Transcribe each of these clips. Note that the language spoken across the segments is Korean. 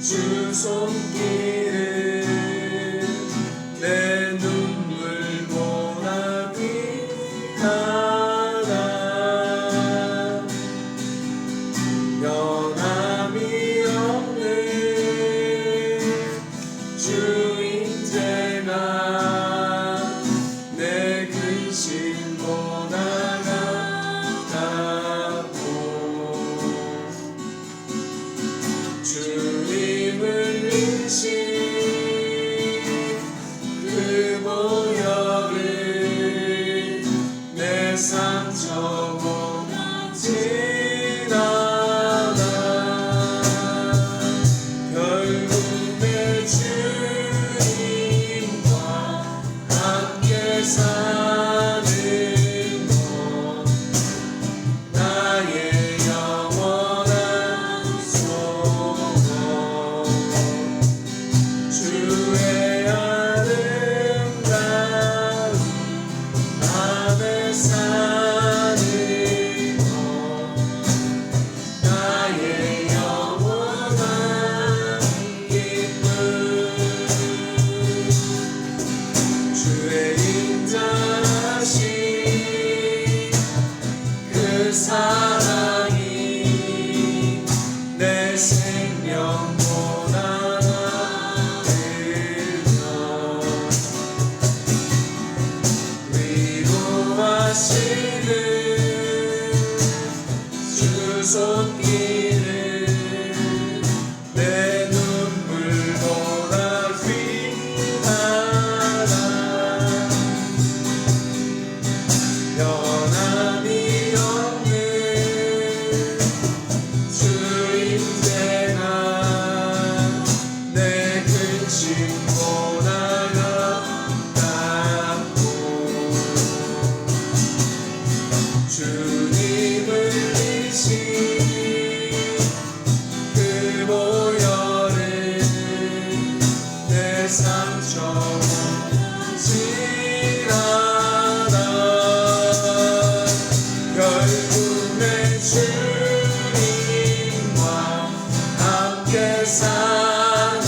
주 손길은 내 눈물보다 귀하다. 변함이 없는 주인제가 내 근심보다 가깝고 주님을 인신 그 보혈을 내 상처보다 진하다. 결국 내 주님과 함께 사는 것 나의 영원한 소원. 주의 아름다운 안에 사는 것 나의 영원한 기쁨. 주의 인자하신 그 사랑이 내 생명보다 나으며 위로하시는 주 손길은 내 눈물보다 귀하다. 변함이 없는 주인제가 내 근심보다 가깝고 주님을 인신 그 보혈은 내 상처보다 진하다. 결국 내 주님과 함께 사는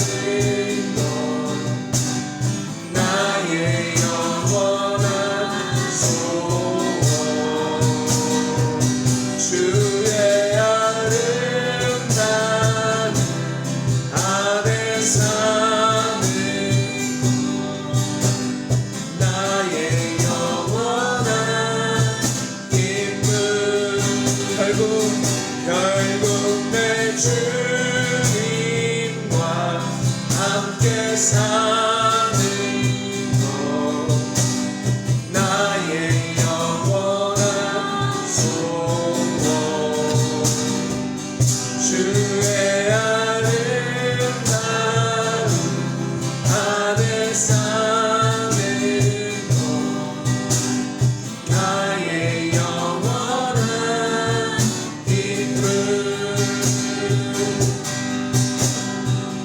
것 나의 영원한 소원. 주의 아름다운 안에 사는 것 나의 영원한 기쁨. 결국 내 주님과 함께 사는 것 나의 영원한 소원. 주의 아름다운 안에 사는 것 나의 영원한 기쁨.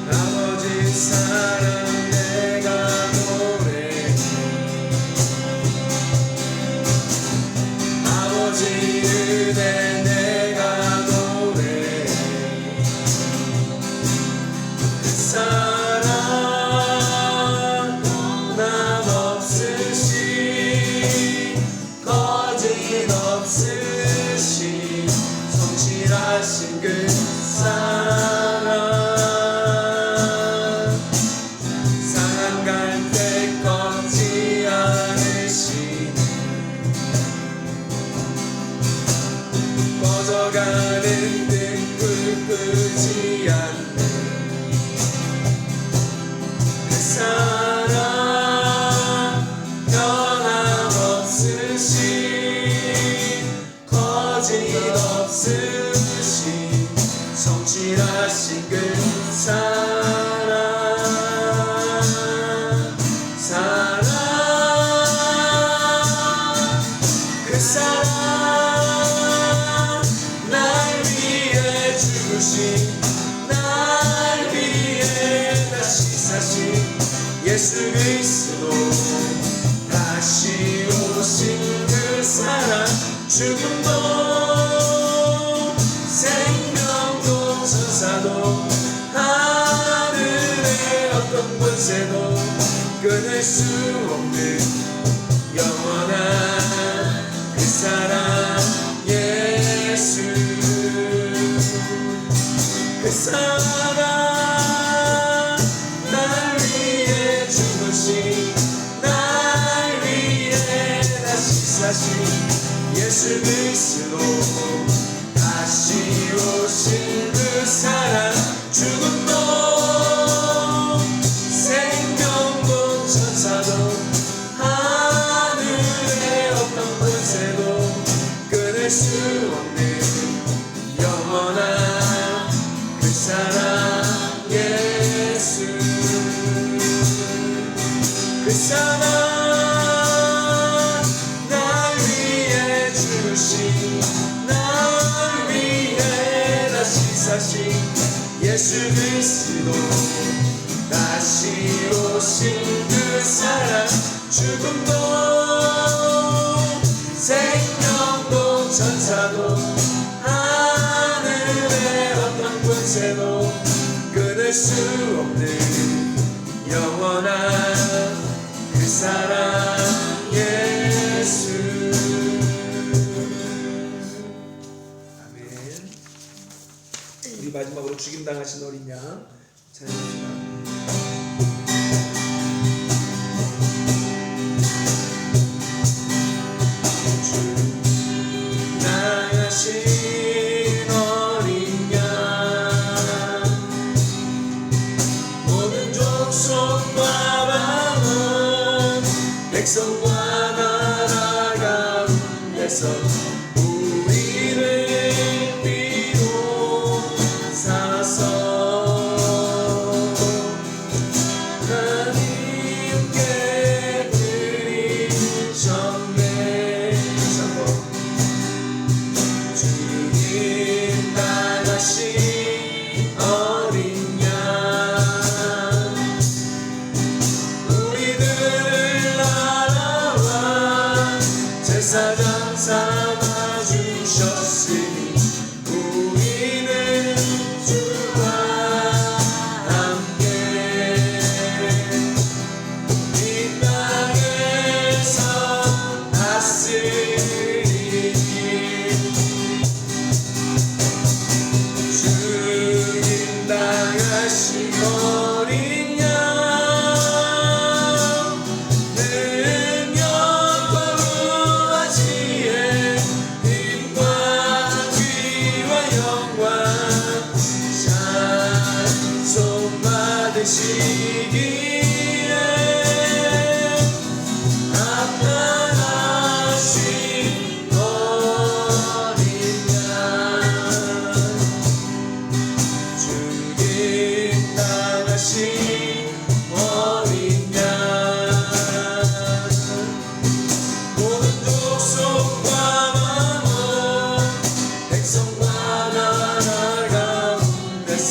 아버지 사랑 내가 노래해. 아버지 은혜 내가 노래해. 그 사랑 변함 없으신 거짓 없으신 성실하신 그 사랑 상한 갈 때 꺾지 않으신 꺼져가는 등불 끄지 않는 그 사랑 변함 없으신 거짓 없으신 성실하신 그 사랑 그 사랑 날 위해 주신 날 위해 다시 사신 예수 그리스도 다시 오신 그 사랑 죽음도 생명도 천사도 수 없는 영원한 그 사랑 예수 그 사랑 날 위해 죽으신 날 위해 다시 사신 예수 그리스도 다시 오신 그 사랑 죽음도 생명도 천사도 하늘의 어떤 권세도 끊을 수 없는 영원한 그 사랑 예수 그 사랑 날 위해 죽으신 날 위해 다시 사신 예수 그리스도 다시 오신 그 사랑 죽음도 생명도 천사도 하늘의 어떤 권세도 끊을 수 없는 영원한 그 사랑 예수 아멘. 우리 마지막으로 죽임당하신 어린 양 찬양합니다. 죽임당하신 어린 양 모든 족속과 방언 백성과 나라 가운데서 우리를 비롯하사 제사장 삼아주셨으니 우리는 주와 함께 이 땅에서 다스리니 죽임당하신 어린 양 시기에 나타나신 어린 양 죽임당하신 어린 양 모든 족속과 만원 백성과 나라 가운데서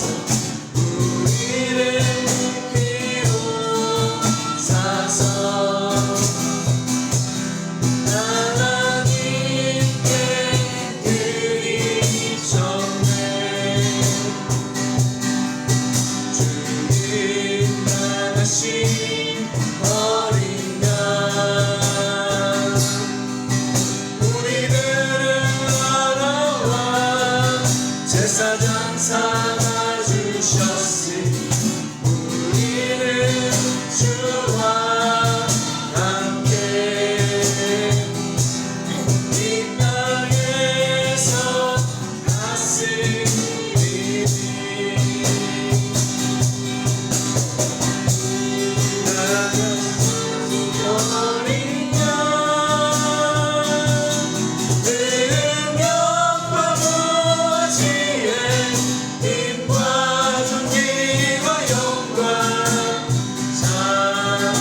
제사장 삼아주셨으니 우리는 주와 함께 이 땅에서 다스리니 어린 양 능력과 무지에 힘과 존귀와 영광 찬송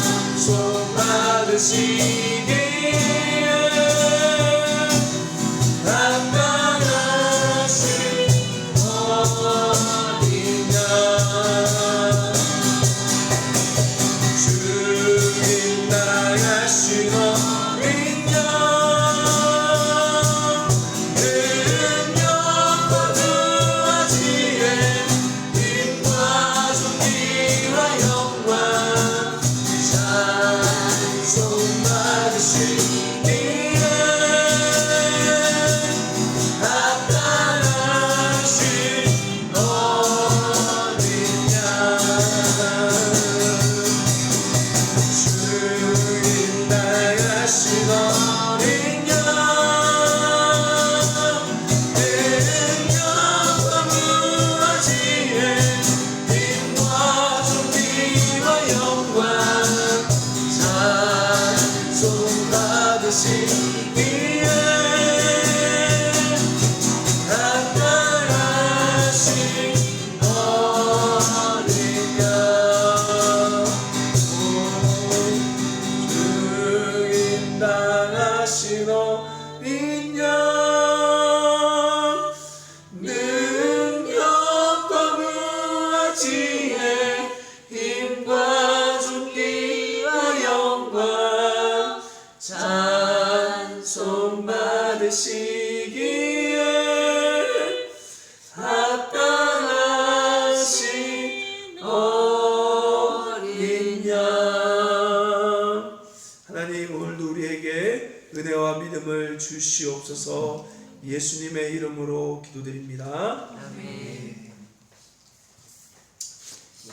주시옵소서. 예수님의 이름으로 기도드립니다. 아멘.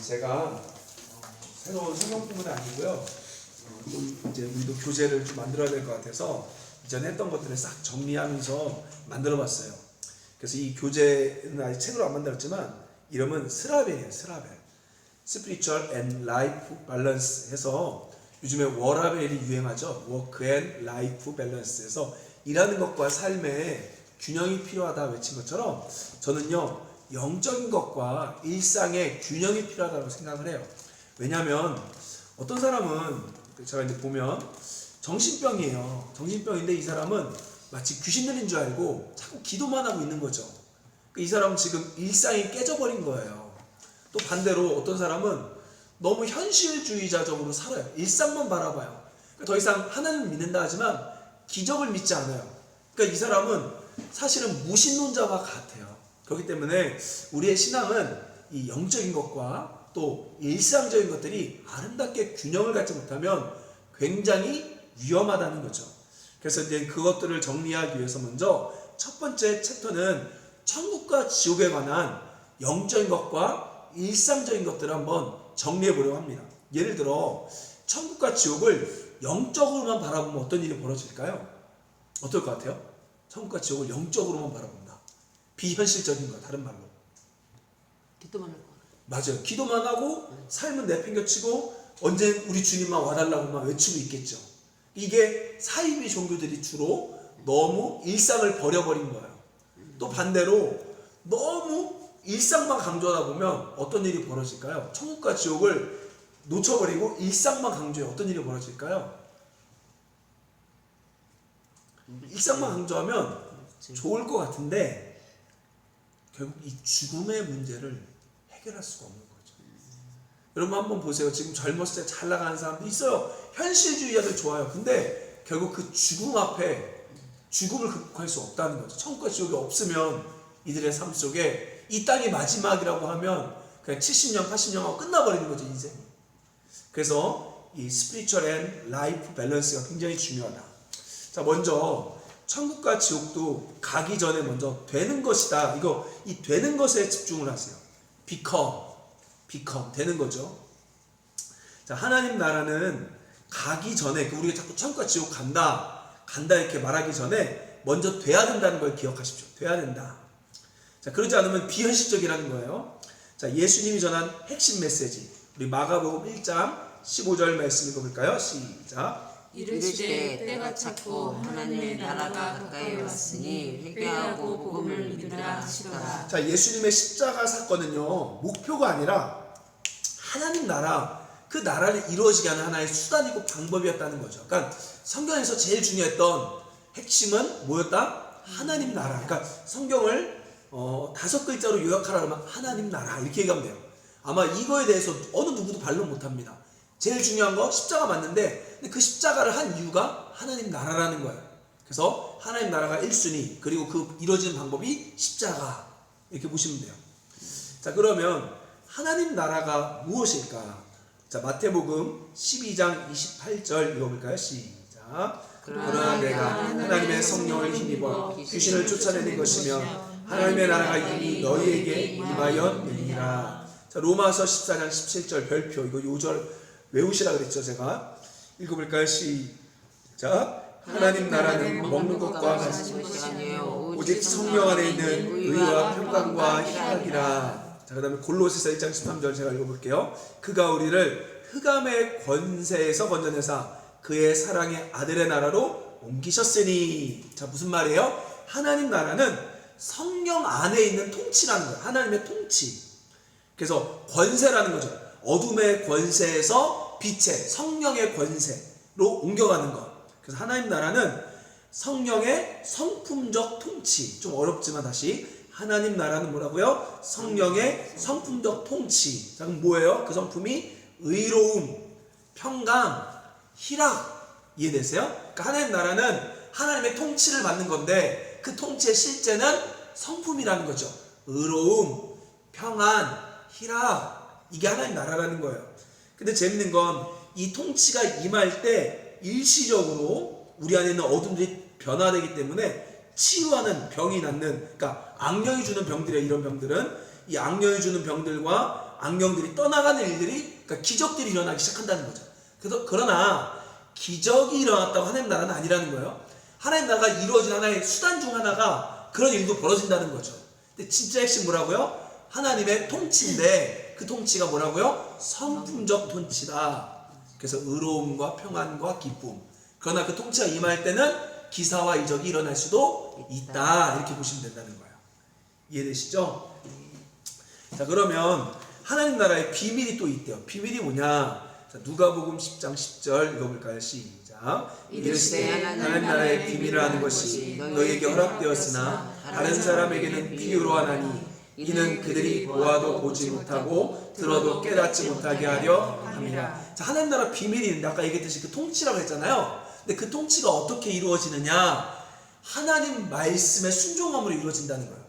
제가 새로운 성경품은 아니고요. 이제 우리도 교재를 좀 만들어야 될 것 같아서 이전에 했던 것들을 싹 정리하면서 만들어봤어요. 그래서 이 교재는 아직 책으로 안 만들었지만 이름은 스라벨이에요. 스라벨. Spiritual and Life Balance 해서 요즘에 워라벨이 유행하죠. Work and Life Balance 해서 일하는 것과 삶의 균형이 필요하다 외친 것처럼 저는요 영적인 것과 일상의 균형이 필요하다고 생각을 해요. 왜냐하면 어떤 사람은 제가 이제 보면 정신병이에요. 정신병인데 이 사람은 마치 귀신 들린 줄 알고 자꾸 기도만 하고 있는 거죠. 이 사람은 지금 일상이 깨져버린 거예요. 또 반대로 어떤 사람은 너무 현실주의자적으로 살아요. 일상만 바라봐요. 더 이상 하나님을 믿는다 하지만 기적을 믿지 않아요. 그러니까 이 사람은 사실은 무신론자와 같아요. 그렇기 때문에 우리의 신앙은 이 영적인 것과 또 일상적인 것들이 아름답게 균형을 갖지 못하면 굉장히 위험하다는 거죠. 그래서 이제 그것들을 정리하기 위해서 먼저 첫 번째 챕터는 천국과 지옥에 관한 영적인 것과 일상적인 것들을 한번 정리해 보려고 합니다. 예를 들어 천국과 지옥을 영적으로만 바라보면 어떤 일이 벌어질까요? 어떨 것 같아요? 천국과 지옥을 영적으로만 바라본다. 비현실적인 거, 다른 말로. 기도만 할 거야. 맞아요. 기도만 하고 삶은 내팽겨치고 언제 우리 주님만 와달라고만 외치고 있겠죠. 이게 사이비 종교들이 주로 너무 일상을 버려버린 거예요. 또 반대로 너무 일상만 강조하다 보면 어떤 일이 벌어질까요? 천국과 지옥을 놓쳐버리고 일상만 강조해 어떤 일이 벌어질까요? 일상만 강조하면 좋을 것 같은데 결국 이 죽음의 문제를 해결할 수가 없는 거죠. 여러분 한번 보세요. 지금 젊었을 때 잘 나가는 사람도 있어요. 현실주의자들 좋아요. 근데 결국 그 죽음 앞에 죽음을 극복할 수 없다는 거죠. 천국과 지옥이 없으면 이들의 삶 속에 이 땅이 마지막이라고 하면 그냥 70년, 80년 하고 끝나버리는 거죠, 인생. 그래서 이 스피리추얼 앤 라이프 밸런스가 굉장히 중요하다. 자, 먼저 천국과 지옥도 가기 전에 먼저 되는 것이다. 이 되는 것에 집중을 하세요. become 되는 거죠. 자, 하나님 나라는 가기 전에 우리가 자꾸 천국과 지옥 간다 이렇게 말하기 전에 먼저 돼야 된다는 걸 기억하십시오. 돼야 된다. 자, 그러지 않으면 비현실적이라는 거예요. 자, 예수님이 전한 핵심 메시지 우리 마가복음 1장 15절 말씀 읽어볼까요? 시작. 이르시되 때가 찼고 하나님의 나라가 가까이 왔으니 회개하고 복음을 믿으라 하시더라. 자, 예수님의 십자가 사건은요 목표가 아니라 하나님 나라 그 나라를 이루어지게 하는 하나의 수단이고 방법이었다는 거죠. 그러니까 성경에서 제일 중요했던 핵심은 뭐였다? 하나님 나라. 그러니까 성경을 5글자로 요약하라 그러면 하나님 나라 이렇게 얘기하면 돼요. 아마 이거에 대해서 어느 누구도 반론 못합니다. 제일 중요한 거 십자가 맞는데 근데 그 십자가를 한 이유가 하나님 나라라는 거예요. 그래서 하나님 나라가 1순위 그리고 그 이루어지는 방법이 십자가 이렇게 보시면 돼요. 자, 그러면 하나님 나라가 무엇일까? 자, 마태복음 12장 28절 읽어볼까요? 시작. 그러나 내가 하나님의 성령을 힘입어 귀신을 쫓아내는 것이며 하나님의 나라가 이미 너희에게 임하였느니라. 자, 로마서 14장 17절 별표 이거 요절 외우시라 그랬죠. 제가 읽어볼까요? 시작. 하나님 나라는 먹는 것과 마시는 것이 아니에요 오직 성령 안에 있는 의와 평강과 희락이라. 자, 그 다음에 골로새서 1장 13절 제가 읽어볼게요. 그가 우리를 흑암의 권세에서 건져내사 그의 사랑의 아들의 나라로 옮기셨으니. 자, 무슨 말이에요? 하나님 나라는 성령 안에 있는 통치라는 거예요. 하나님의 통치. 그래서 권세라는 거죠. 어둠의 권세에서 빛의 성령의 권세로 옮겨가는 것. 그래서 하나님 나라는 성령의 성품적 통치. 좀 어렵지만 다시 하나님 나라는 뭐라고요? 성령의 성품적 통치. 자, 그럼 뭐예요? 그 성품이 의로움, 평강, 희락. 이해되세요? 그러니까 하나님 나라는 하나님의 통치를 받는 건데 그 통치의 실제는 성품이라는 거죠. 의로움, 평안, 희락. 이게 하나님 나라라는 거예요. 근데 재밌는 건 이 통치가 임할 때 일시적으로 우리 안에 있는 어둠들이 변화되기 때문에 치유하는 병이 낫는, 그러니까 악령이 주는 병들이에요. 이런 병들은 이 악령이 주는 병들과 악령들이 떠나가는 일들이, 그러니까 기적들이 일어나기 시작한다는 거죠. 그러나 기적이 일어났다고 하나님 나라는 아니라는 거예요. 하나님 나라가 이루어진 하나의 수단 중 하나가 그런 일도 벌어진다는 거죠. 근데 진짜 핵심 뭐라고요? 하나님의 통치인데 그 통치가 뭐라고요? 성품적 통치다. 그래서 의로움과 평안과 기쁨. 그러나 그 통치가 임할 때는 기사와 이적이 일어날 수도 있다. 이렇게 보시면 된다는 거예요. 이해되시죠? 자, 그러면 하나님 나라의 비밀이 또 있대요. 비밀이 뭐냐? 자, 누가복음 10장 10절 읽어볼까요? 시작. 이르시되 하나님 나라의 비밀을 아는 것이 너희에게 허락되었으나 다른 사람에게는 비유로 하나니 이는 그들이 보아도 보지 못하고 들어도 깨닫지 못하게 하려 함이라. 자, 하나님 나라 비밀이 있는데 아까 얘기했듯이 그 통치라고 했잖아요. 근데 그 통치가 어떻게 이루어지느냐? 하나님 말씀에 순종함으로 이루어진다는 거예요.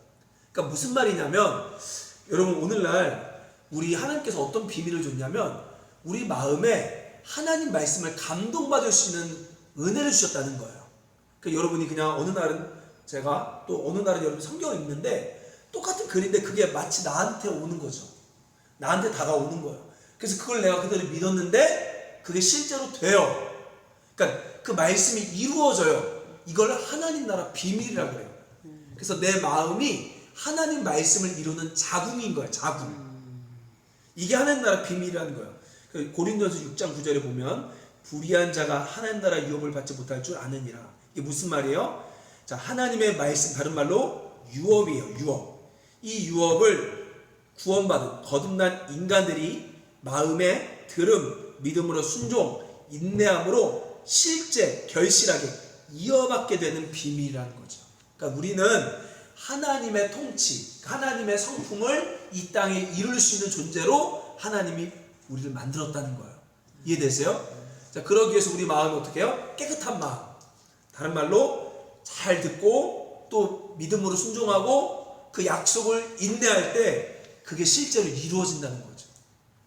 그러니까 무슨 말이냐면, 여러분 오늘날 우리 하나님께서 어떤 비밀을 줬냐면 우리 마음에 하나님 말씀을 감동받을 수 있는 은혜를 주셨다는 거예요. 그러니까 여러분이 그냥 어느 날은 제가, 또 어느 날은 여러분 성경을 읽는데 똑같은 글인데 그게 마치 나한테 오는 거죠. 나한테 다가오는 거예요. 그래서 그걸 내가 그대로 믿었는데 그게 실제로 돼요. 그러니까 그 말씀이 이루어져요. 이걸 하나님 나라 비밀이라고 그래요. 그래서 내 마음이 하나님 말씀을 이루는 자궁인 거예요. 자궁. 이게 하나님 나라 비밀이라는 거예요. 고린도전서 6장 9절에 보면 불의한 자가 하나님 나라 유업을 받지 못할 줄 아느니라. 이게 무슨 말이에요? 자, 하나님의 말씀, 다른 말로 유업이에요. 유업. 이 유업을 구원받은 거듭난 인간들이 마음에 들음, 믿음으로 순종, 인내함으로 실제 결실하게 이어받게 되는 비밀이라는 거죠. 그러니까 우리는 하나님의 통치, 하나님의 성품을 이 땅에 이룰 수 있는 존재로 하나님이 우리를 만들었다는 거예요. 이해되세요? 자, 그러기 위해서 우리 마음이 어떻게 해요? 깨끗한 마음. 다른 말로 잘 듣고 또 믿음으로 순종하고 그 약속을 인내할 때 그게 실제로 이루어진다는 거죠.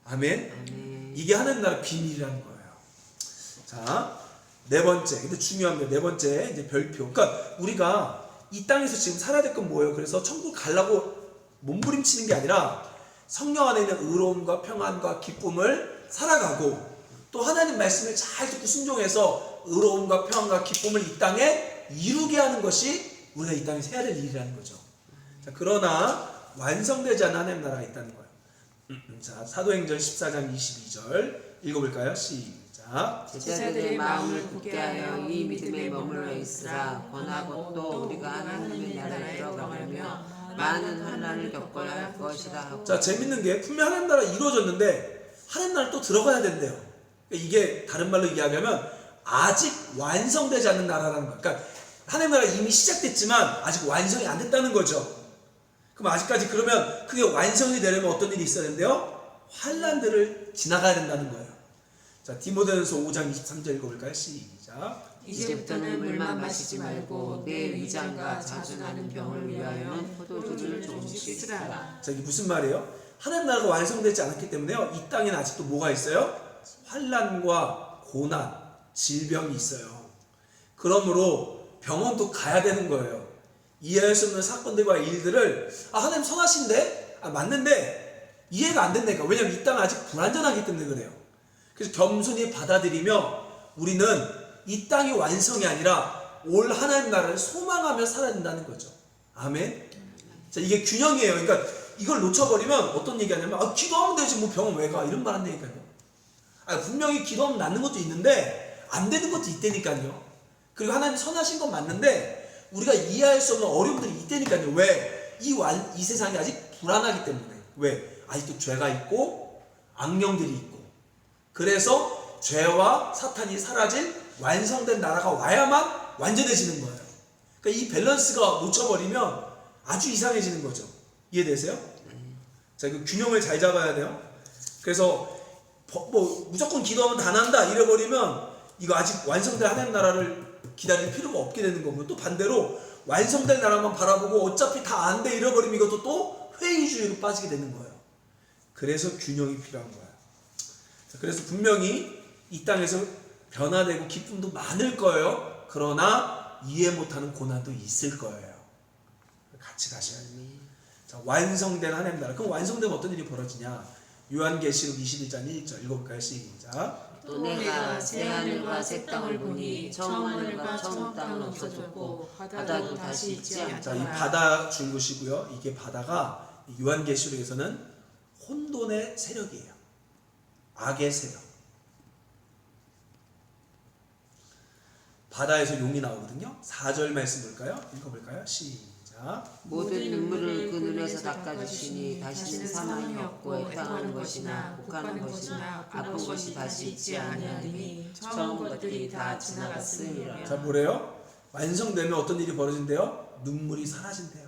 아멘? 이게 하나님 나라 비밀이라는 거예요. 자, 네 번째. 근데 중요합니다. 네 번째, 이제 별표. 그러니까 우리가 이 땅에서 지금 살아야 될 건 뭐예요? 그래서 천국 가려고 몸부림치는 게 아니라 성령 안에 있는 의로움과 평안과 기쁨을 살아가고 또 하나님 말씀을 잘 듣고 순종해서 의로움과 평안과 기쁨을 이 땅에 이루게 하는 것이 우리가 이 땅에서 해야 될 일이라는 거죠. 자, 그러나 완성되지 않은 하나님 나라가 있다는 거예요. 자, 사도행전 14장 22절 읽어볼까요? 시작. 제자들의 마음을 굳게 하여 이 믿음에 머물러 있으라. 권하고 또 우리가 하나님의 나라에 들어가려면 많은 환난을 겪어야 할 것이라. 자, 재밌는 게 분명 하나님 나라 이루어졌는데 하나님 나라 또 들어가야 된대요. 이게 다른 말로 이야기하면 아직 완성되지 않는 나라라는 거예요. 그러니까 하나님 나라 이미 시작됐지만 아직 완성이 안 됐다는 거죠. 그럼 아직까지, 그러면 그게 완성이 되려면 어떤 일이 있어야 되는데요? 환난들을 지나가야 된다는 거예요. 자, 디모데전서 5장 23절 읽어볼까요? 시작. 이제부터는 물만 마시지 말고 내 위장과 자주 나는 병을 위하여는 포도주를 조금씩 쓰라. 자, 이게 무슨 말이에요? 하나님 나라가 완성되지 않았기 때문에요, 이 땅에는 아직도 뭐가 있어요? 환난과 고난, 질병이 있어요. 그러므로 병원도 가야 되는 거예요. 이해할 수 없는 사건들과 일들을, 하나님 선하신데? 맞는데 이해가 안 된다니까. 왜냐면 이 땅은 아직 불완전하기 때문에 그래요. 그래서 겸손히 받아들이며 우리는 이 땅이 완성이 아니라 올 하나님 나라를 소망하며 살아야 된다는 거죠. 아멘. 자, 이게 균형이에요. 그러니까 이걸 놓쳐버리면 어떤 얘기하냐면, 기도하면 되지 뭐 병은 왜 가? 이런 말 한다니까요. 분명히 기도하면 낫는 것도 있는데 안 되는 것도 있다니까요. 그리고 하나님 선하신 건 맞는데 우리가 이해할 수 없는 어려움들이 있다니까요. 왜? 이 세상이 아직 불안하기 때문에. 왜? 아직도 죄가 있고 악령들이 있고. 그래서 죄와 사탄이 사라질 완성된 나라가 와야만 완전해지는 거예요. 그러니까 이 밸런스가 놓쳐버리면 아주 이상해지는 거죠. 이해되세요? 자, 그 균형을 잘 잡아야 돼요. 그래서 뭐 무조건 기도하면 다 난다 이래버리면 이거 아직 완성된 하나님 나라를 기다릴 필요가 없게 되는 거고, 또 반대로 완성된 나라만 바라보고 어차피 다 안 돼 이래버리면 이것도 또 회의주의로 빠지게 되는 거예요. 그래서 균형이 필요한 거예요. 자, 그래서 분명히 이 땅에서 변화되고 기쁨도 많을 거예요. 그러나 이해 못하는 고난도 있을 거예요. 같이 가셔야 돼요. 자, 완성된 하나님 나라. 그럼 완성되면 어떤 일이 벌어지냐? 요한계시록 21장 1절 읽어볼까요? 시작. 또 내가 새 하늘과 새 땅을 보니 처음 하늘과 처음 땅은 없어졌고 바다도 다시 있지 자, 이 않더라. 바다 준 것이고요. 이게 바다가 요한계시록에서는 혼돈의 세력이에요. 악의 세력. 바다에서 용이 나오거든요. 4절 말씀 볼까요? 읽어볼까요? 시작. 모든 눈물을 그 눈에서 닦아주시니 다시는 사망이 없고 애통하는 것이나 곡하는 것이나 아픈 것이 다시 있지 아니하니 처음 것들이 다 지나갔으니라. 자, 뭐래요? 완성되면 어떤 일이 벌어진대요? 눈물이 사라진대요.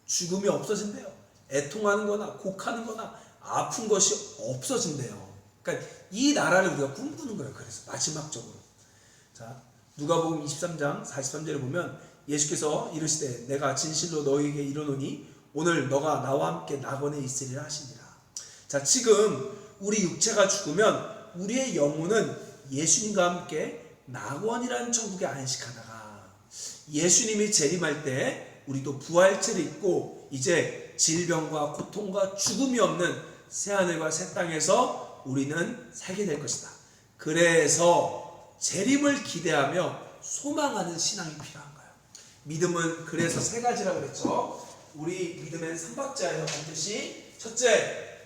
죽음이 없어진대요. 애통하는 거나 곡하는 거나 아픈 것이 없어진대요. 그러니까 이 나라를 우리가 꿈꾸는 거예요. 그래서 마지막적으로. 자, 누가복음 23장 43절에 보면 예수께서 이르시되 내가 진실로 너희에게 이르노니 오늘 너가 나와 함께 낙원에 있으리라 하시니라. 자, 지금 우리 육체가 죽으면 우리의 영혼은 예수님과 함께 낙원이라는 천국에 안식하다가 예수님이 재림할 때 우리도 부활체를 입고 이제 질병과 고통과 죽음이 없는 새하늘과 새 땅에서 우리는 살게 될 것이다. 그래서 재림을 기대하며 소망하는 신앙이 필요한 거예요. 믿음은 그래서 세 가지라고 그랬죠. 우리 믿음엔 삼박자예요. 반드시 첫째,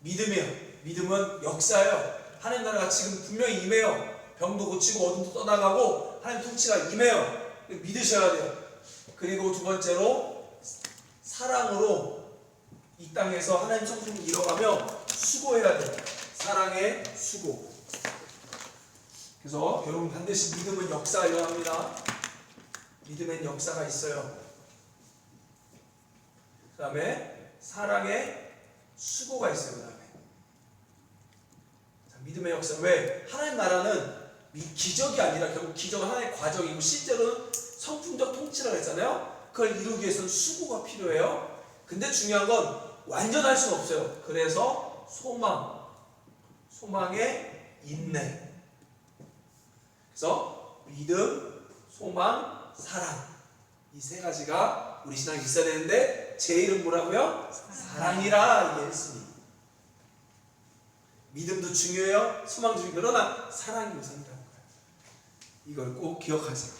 믿음이요. 믿음은 역사예요. 하나님 나라가 지금 분명히 임해요. 병도 고치고 어둠도 떠나가고 하나님 통치가 임해요. 믿으셔야 돼요. 그리고 두 번째로 사랑으로 이 땅에서 하나님 성품을 이뤄가며 수고해야 돼요. 사랑의 수고. 그래서 여러분 반드시 믿음은 역사여야 합니다. 믿음엔 역사가 있어요. 그 다음에 사랑의 수고가 있어요. 그 다음에 믿음의 역사. 왜? 하나님 나라는 기적이 아니라 결국 기적은 하나의 과정이고 실제로는 성품적 통치라고 했잖아요. 그걸 이루기 위해서는 수고가 필요해요. 근데 중요한 건 완전할 수는 없어요. 그래서 소망의 인내. 그래서 믿음, 소망, 사랑. 이 세 가지가 우리 신앙에 있어야 되는데 제일은 뭐라고요? 사랑이라 얘기했습니다. 믿음도 중요해요. 소망도 중요해요. 그러나 사랑이 우선이라는 거예요. 이걸 꼭 기억하세요.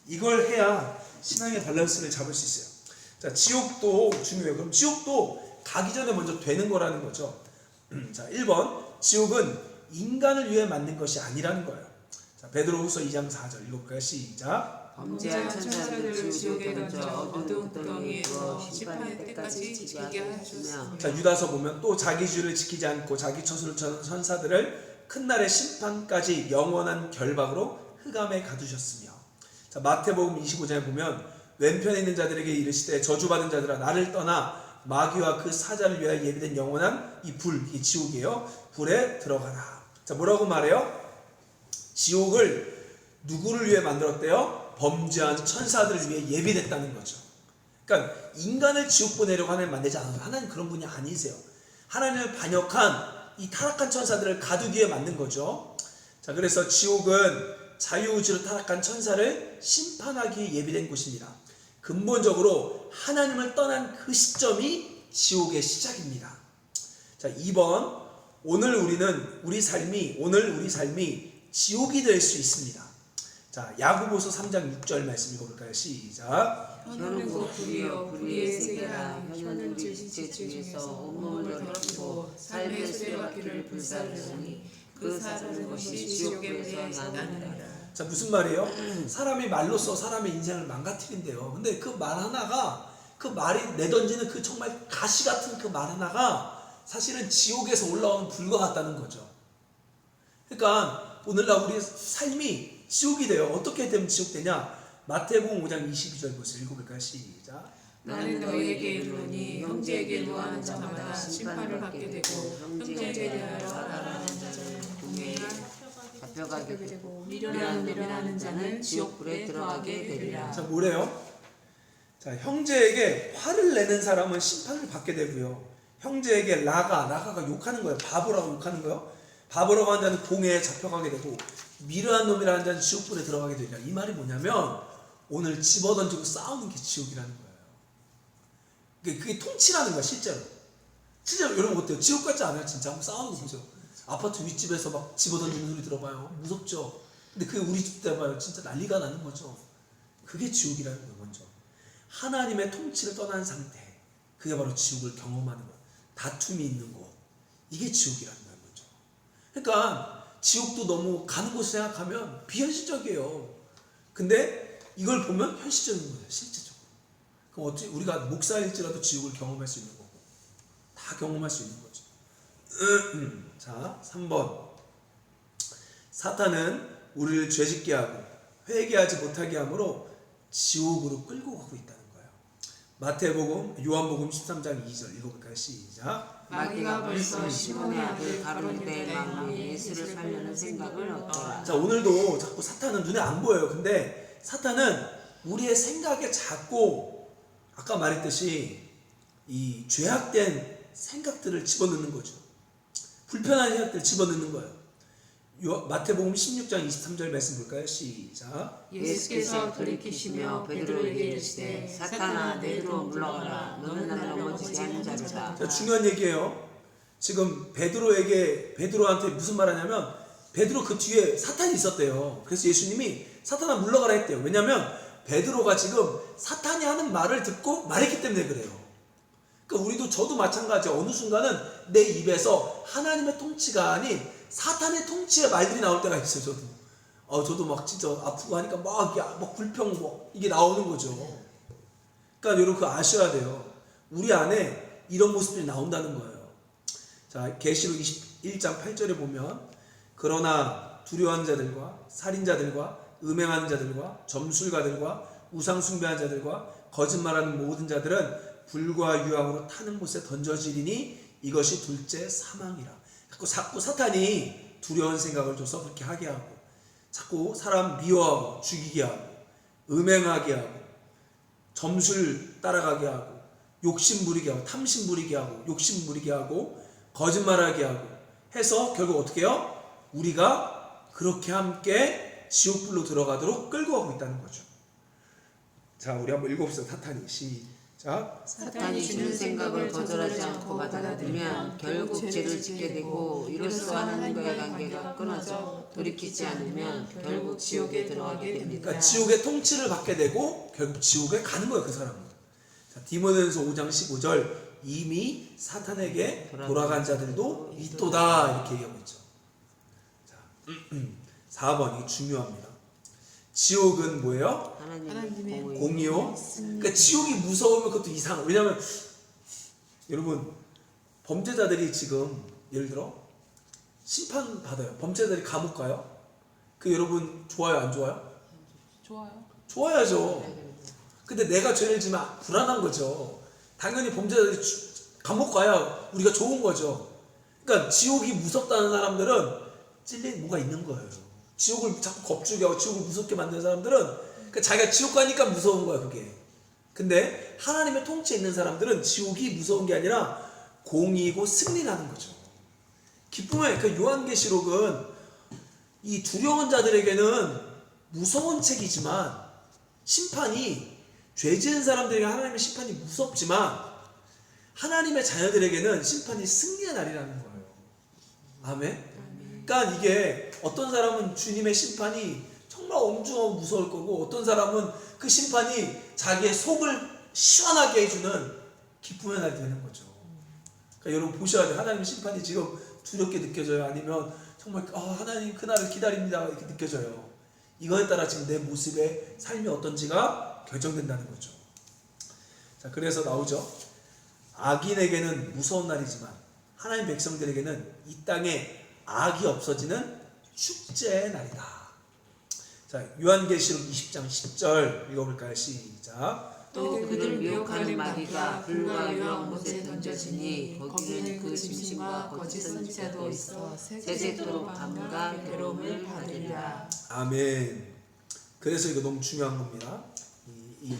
이걸 해야 신앙의 밸런스를 잡을 수 있어요. 자, 지옥도 중요해요. 그럼 지옥도 가기 전에 먼저 되는 거라는 거죠. 자, 1번 지옥은 인간을 위해 만든 것이 아니라는 거예요. 자, 베드로후서 2장 4절 읽어볼까요? 시작. 범죄한 천사들을 지옥에 던져 어두운 구덩이에 두어 심판의 때까지 지키게 하셨으며. 자, 유다서 보면 또 자기 주를 지키지 않고 자기 처소를 쳐는 천사들을 큰 날의 심판까지 영원한 결박으로 흑암에 가두셨으며. 자, 마태복음 25장에 보면 왼편에 있는 자들에게 이르시되 저주받은 자들아 나를 떠나 마귀와 그 사자를 위하여 예비된 영원한 이 불, 이 지옥이에요. 불에 들어가라. 자, 뭐라고 말해요? 지옥을 누구를 위해 만들었대요? 범죄한 천사들을 위해 예비됐다는 거죠. 그러니까 인간을 지옥 보내려고 하나님 만들지 않아요. 하나님 그런 분이 아니세요. 하나님을 반역한 이 타락한 천사들을 가두기 위해 만든 거죠. 자, 그래서 지옥은 자유의지로 타락한 천사를 심판하기 위해 예비된 곳입니다. 근본적으로 하나님을 떠난 그 시점이 지옥의 시작입니다. 자, 2번 오늘 우리 삶이 지옥이 될 수 있습니다. 자, 야고보서 3장 6절 말씀 읽어볼까요? 시작. 혀는 곧 불이요 불의의 세계라. 혀는 질시체 중에서 온몸을 더럽히고 삶의 수레바퀴를 불사르니 그 사르는 것이 지옥에서 나느니라. 자, 무슨 말이에요? 사람이 말로써 사람의 인생을 망가뜨린대요. 근데 그 말 하나가, 그 말이 내던지는 그 정말 가시 같은 그 말 하나가 사실은 지옥에서 올라오는 불과 같다는 거죠. 그러니까 오늘날 우리 삶이 지옥이 돼요. 어떻게 되면 지옥 되냐? 마태복음 5장 22절 보세요. 읽어볼까요? 시작. 나는 너희에게 이르노니 형제에게 노하는 자마다 심판을 받게 되고 형제에 대하여 하라는 자는 공회에 잡혀가게 되고 미련하는 자는 지옥불에 들어가게 되리라. 자, 뭐래요? 자, 형제에게 화를 내는 사람은 심판을 받게 되고요. 형제에게 라가가 욕하는 거예요. 바보라고 욕하는 거예요. 바보라고 하는 자는 공회에 잡혀가게 되고 미련한 놈이라는 자는 지옥불에 들어가게 되리라. 이 말이 뭐냐면 오늘 집어던지고 싸우는 게 지옥이라는 거예요. 그게 통치라는 거야 실제로. 실제로 여러분 어때요? 지옥 같지 않아요? 진짜 한번 싸우는 거 보세요. 아파트 윗집에서 막 집어던지는 소리 들어봐요. 무섭죠? 근데 그게 우리 집 때 봐요. 진짜 난리가 나는 거죠. 그게 지옥이라는 거예요. 먼저 하나님의 통치를 떠난 상태, 그게 바로 지옥을 경험하는 것, 다툼이 있는 곳, 이게 지옥이라는 거예요. 먼저. 그러니까 지옥도 너무 가는 곳을 생각하면 비현실적이에요. 근데 이걸 보면 현실적인 거예요. 실제적으로. 그럼 어떻게 우리가 목사일지라도 지옥을 경험할 수 있는 거고 다 경험할 수 있는 거죠. 자, 3번. 사탄은 우리를 죄짓게 하고 회개하지 못하게 하므로 지옥으로 끌고 가고 있다는 거예요. 마태복음, 요한복음 13장 2절 읽어볼까요? 시작. 마귀가 벌써 시몬의 아들 가룟유다의 마음에 예수를 살려는 생각을 얻더라. 자, 오늘도 자꾸 사탄은 눈에 안 보여요. 근데 사탄은 우리의 생각에 자꾸 아까 말했듯이 이 죄악된 생각들을 집어넣는 거죠. 불편한 생각들을 집어넣는 거예요. 마태복음 16장 23절 말씀 볼까요? 시작. 예수께서 돌이키시며 베드로에게 이르시되 사탄아 내게로 물러가라. 너는 나를 넘어지게 하는 자로다. 자, 중요한 얘기예요. 지금 베드로한테 무슨 말 하냐면 베드로 그 뒤에 사탄이 있었대요. 그래서 예수님이 사탄아 물러가라 했대요. 왜냐면 베드로가 지금 사탄이 하는 말을 듣고 말했기 때문에 그래요. 그러니까 우리도 저도 마찬가지. 어느 순간은 내 입에서 하나님의 통치가 아닌 사탄의 통치의 말들이 나올 때가 있어요. 저도 막 진짜 아프고 하니까 막 불평 이게 나오는 거죠. 그러니까 여러분 그거 아셔야 돼요. 우리 안에 이런 모습들이 나온다는 거예요. 자, 계시록 21장 8절에 보면 그러나 두려워하는 자들과 살인자들과 음행하는 자들과 점술가들과 우상 숭배하는 자들과 거짓말하는 모든 자들은 불과 유황으로 타는 곳에 던져지리니 이것이 둘째 사망이라. 자꾸 사탄이 두려운 생각을 줘서 그렇게 하게 하고, 자꾸 사람 미워하고 죽이게 하고, 음행하게 하고, 점술 따라가게 하고, 욕심 부리게 하고, 탐심 부리게 하고, 욕심 부리게 하고, 거짓말하게 하고 해서 결국 어떻게 해요? 우리가 그렇게 함께 지옥불로 들어가도록 끌고 가고 있다는 거죠. 자, 우리 한번 읽어봅시다. 사탄이 시작. 사탄이 주는 생각을 거절하지 않고 받아들이면 결국 죄를 짓게 되고 이로써 하나님과의 관계가 끊어져 돌이키지 않으면 결국 지옥에 들어가게 됩니다. 그러니까 지옥의 통치를 받게 되고 결국 지옥에 가는 거예요. 그 사람은. 자, 디모데전서 5장 15절 이미 사탄에게 돌아간 자들도 있도다 이렇게 얘기하고 있죠. 자, 4번 이게 중요합니다. 지옥은 뭐예요? 하나님의 공의요. 그러니까 지옥이 무서우면 그것도 이상해요. 왜냐하면 여러분 범죄자들이 지금 예를 들어 심판 받아요. 범죄자들이 감옥 가요. 그 여러분 좋아요 안 좋아요? 좋아요. 좋아야죠. 근데 내가 죄를 지면 불안한 거죠. 당연히 범죄자들이 감옥 가야 우리가 좋은 거죠. 그러니까 지옥이 무섭다는 사람들은 찔린 뭐가 있는 거예요. 지옥을 자꾸 겁주게 하고 지옥을 무섭게 만드는 사람들은 그러니까 자기가 지옥 가니까 무서운 거야 그게. 근데 하나님의 통치에 있는 사람들은 지옥이 무서운 게 아니라 공의고 승리라는 거죠. 기쁨의 그 요한계시록은 이 두려운 자들에게는 무서운 책이지만 심판이 죄 지은 사람들에게 하나님의 심판이 무섭지만 하나님의 자녀들에게는 심판이 승리의 날이라는 거예요. 아멘. 그러니까 이게 어떤 사람은 주님의 심판이 정말 엄중하고 무서울 거고 어떤 사람은 그 심판이 자기의 속을 시원하게 해주는 기쁨의 날이 되는 거죠. 그러니까 여러분 보셔야 돼요. 하나님의 심판이 지금 두렵게 느껴져요? 아니면 정말 하나님 그날을 기다립니다 이렇게 느껴져요? 이거에 따라 지금 내 모습의 삶이 어떤지가 결정된다는 거죠. 자, 그래서 나오죠. 악인에게는 무서운 날이지만 하나님 백성들에게는 이 땅에 악이 없어지는 축제의 날이다. 자, 요한계시록 20장 10절 읽어볼까요? 시작. 또 그들 미혹하는 마귀가 불과 유황 못에 던져지니 거기는 그 짐승과 거짓 선지자도 있어 세세토록 감과 괴로움을 받으리라. 아멘. 그래서 이거 너무 중요한 겁니다. 이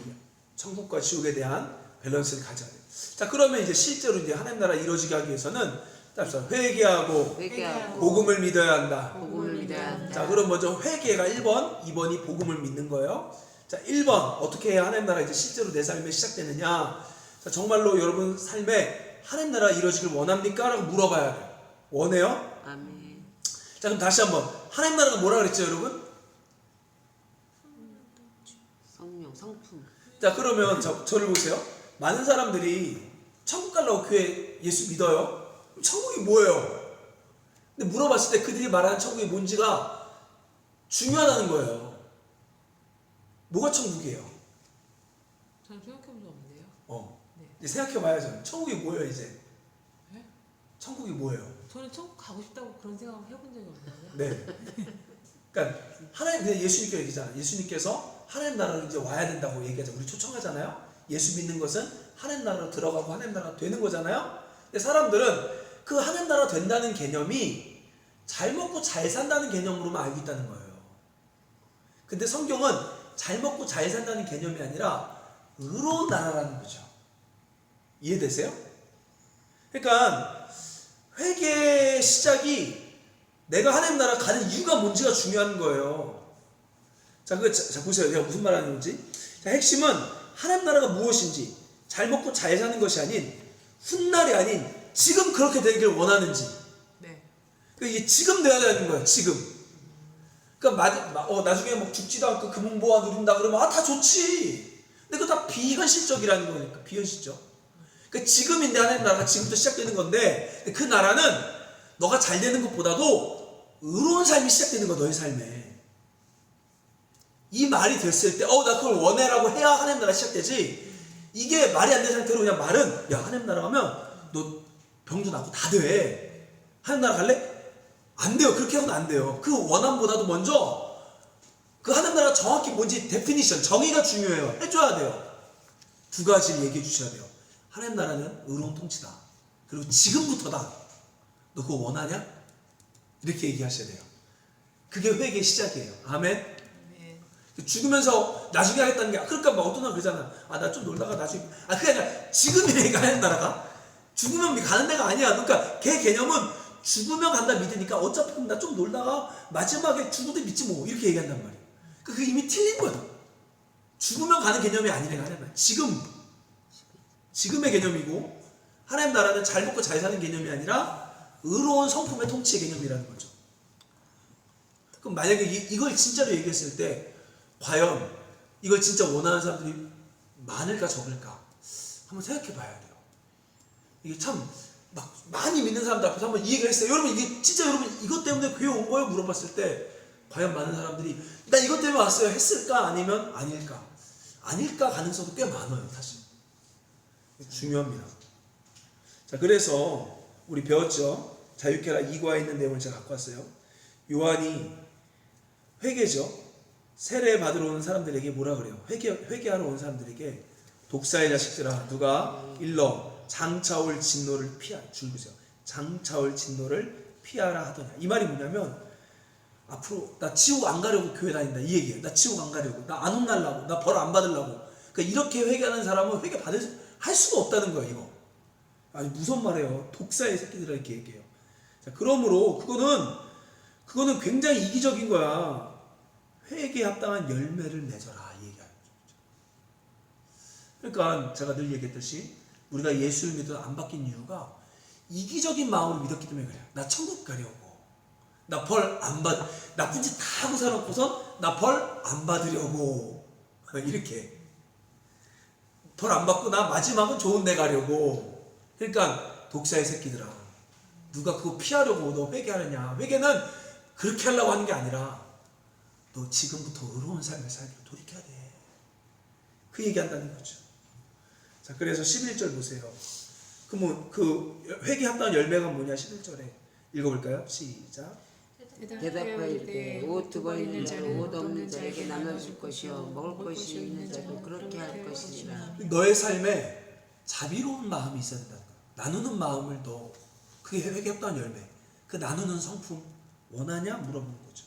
천국과 지옥에 대한 밸런스를 가져야 돼요. 자, 그러면 이제 실제로 이제 하나님 나라 이루어지게 하기 위해서는 회개하고 복음을 믿어야 한다. 믿어야 한다. 자, 그럼 먼저 회개가 1번, 2번이 복음을 믿는 거예요. 자, 1번 어떻게 해야 하나님 나라 이제 실제로 내 삶에 시작되느냐? 자, 정말로 여러분 삶에 하나님 나라 이루어지길 원합니까? 라고 물어봐야 돼요. 원해요? 아멘. 자, 그럼 다시 한번 하나님 나라가 뭐라 그랬죠, 여러분? 성령, 성품. 자, 그러면 저를 보세요. 많은 사람들이 천국 가려고 교회 예수 믿어요. 그럼 천국이 뭐예요? 근데 물어봤을 때 그들이 말하는 천국이 뭔지가 중요하다는 거예요. 뭐가 천국이에요? 저는 생각해본 적 없는데요. 네. 이제 생각해봐야죠. 천국이 뭐예요, 이제? 네? 천국이 뭐예요? 저는 천국 가고 싶다고 그런 생각을 해본 적이 없는데요. 네. 그러니까 하나님, 그냥 예수님께 얘기잖아. 예수님께서 하나님 나라로 이제 와야 된다고 얘기하잖아. 우리 초청하잖아요. 예수 믿는 것은 하나님 나라로 들어가고 하나님 나라가 되는 거잖아요. 근데 사람들은 그 하나님 나라 된다는 개념이 잘 먹고 잘 산다는 개념으로만 알고 있다는 거예요. 근데 성경은 잘 먹고 잘 산다는 개념이 아니라 의로운 나라라는 거죠. 이해되세요? 그러니까 회개의 시작이 내가 하나님 나라 가는 이유가 뭔지가 중요한 거예요. 자, 보세요. 내가 무슨 말 하는 건지. 자, 핵심은 하나님 나라가 무엇인지, 잘 먹고 잘 사는 것이 아닌, 훗날이 아닌, 지금 그렇게 되길 원하는지. 네. 그러니까 이게 지금 돼야 되는 거예요. 지금. 그러니까 나중에 뭐 죽지도 않고 금은보화 누린다 그러면 다 좋지. 근데 그거 다 비현실적이라는 거니까. 비현실적. 그러니까 지금인데 하나님 나라가 지금부터 시작되는 건데, 그 나라는 너가 잘 되는 것보다도 의로운 삶이 시작되는 거야, 너의 삶에. 이 말이 됐을 때, 나 그걸 원해라고 해야 하나님 나라 시작되지. 이게 말이 안 되는 상태로 그냥 말은, 야, 하나님 나라 가면 너 병도 나고 다 돼. 하나님 나라 갈래? 안 돼요. 그렇게 하면 안 돼요. 그 원함보다도 먼저 그 하나님 나라가 정확히 뭔지 데피니션, 정의가 중요해요. 해줘야 돼요. 두 가지를 얘기해 주셔야 돼요. 하나님 나라는 의로운 통치다. 그리고 지금부터다. 너 그거 원하냐? 이렇게 얘기하셔야 돼요. 그게 회개의 시작이에요. 아멘. 네. 죽으면서 나중에 하겠다는 게, 그러니까 막 어떤 날 그러잖아. 나 좀 놀다가 나중에. 그게 아니라 지금이니까 하나님 나라가. 죽으면 가는 데가 아니야. 그러니까 걔 개념은 죽으면 간다 믿으니까 어차피 나 좀 놀다가 마지막에 죽어도 믿지 뭐. 이렇게 얘기한단 말이야. 그게 이미 틀린 거야. 죽으면 가는 개념이 아니래. 하나님 나라. 지금의 개념이고, 하나님 나라는 잘 먹고 잘 사는 개념이 아니라 의로운 성품의 통치의 개념이라는 거죠. 그럼 만약에 이걸 진짜로 얘기했을 때 과연 이걸 진짜 원하는 사람들이 많을까 적을까 한번 생각해 봐야 돼요. 이게 참 막 많이 믿는 사람들 앞에서 한번 이 얘기를 했어요. 여러분 이게 진짜 여러분 이것 때문에 교회 온 거예요? 물어봤을 때 과연 많은 사람들이 나 이것 때문에 왔어요 했을까? 아니면 아닐까? 아닐까 가능성도 꽤 많아요. 사실 중요합니다. 자, 그래서 우리 배웠죠? 자유케라 2과에 있는 내용을 제가 갖고 왔어요. 요한이 회개죠. 세례 받으러 오는 사람들에게 뭐라 그래요? 회개하러 온 사람들에게 독사의 자식들아 누가 일러 장차올 진노를 줄보세요. 장차올 진노를 피하라 하더냐. 이 말이 뭐냐면 앞으로 나 지옥 안 가려고 교회 다닌다 이 얘기예요. 나 지옥 안 가려고, 나 안 혼날라고, 나 벌 안 받으려고. 그러니까 이렇게 회개하는 사람은 할 수가 없다는 거예요. 이거 아주 무서운 말이에요. 독사의 새끼들아 이렇게 얘기해요. 자, 그러므로 그거는 굉장히 이기적인 거야. 회개에 합당한 열매를 맺어라 이 얘기하는 거죠. 그러니까 제가 늘 얘기했듯이 우리가 예수를 믿어도 안 바뀐 이유가 이기적인 마음으로 믿었기 때문에 그래요. 나 천국 가려고, 나 벌 안 받, 나쁜 짓 다 하고 살아놓고선 나 벌 안 받으려고 이렇게 벌 안 받고 나 마지막은 좋은 데 가려고. 그러니까 독사의 새끼들아 누가 그거 피하려고 너 회개하느냐. 회개는 그렇게 하려고 하는 게 아니라 너 지금부터 의로운 삶을 살기로 돌이켜야 돼. 그 얘기한다는 거죠. 자, 그래서 11절 보세요. 그 회개 합당한 열매가 뭐냐 11절에 읽어볼까요? 시작. 대답할 때 옷 두벌 있는 자는 옷 없는 자에게 나눠줄 것이요 먹을 것이 있는 자도 그렇게 할 것이니라. 너의 삶에 자비로운 마음이 있어야 된다는 거야. 나누는 마음을 그게 회개 합당한 열매. 그 나누는 성품 원하냐 물어보는 거죠.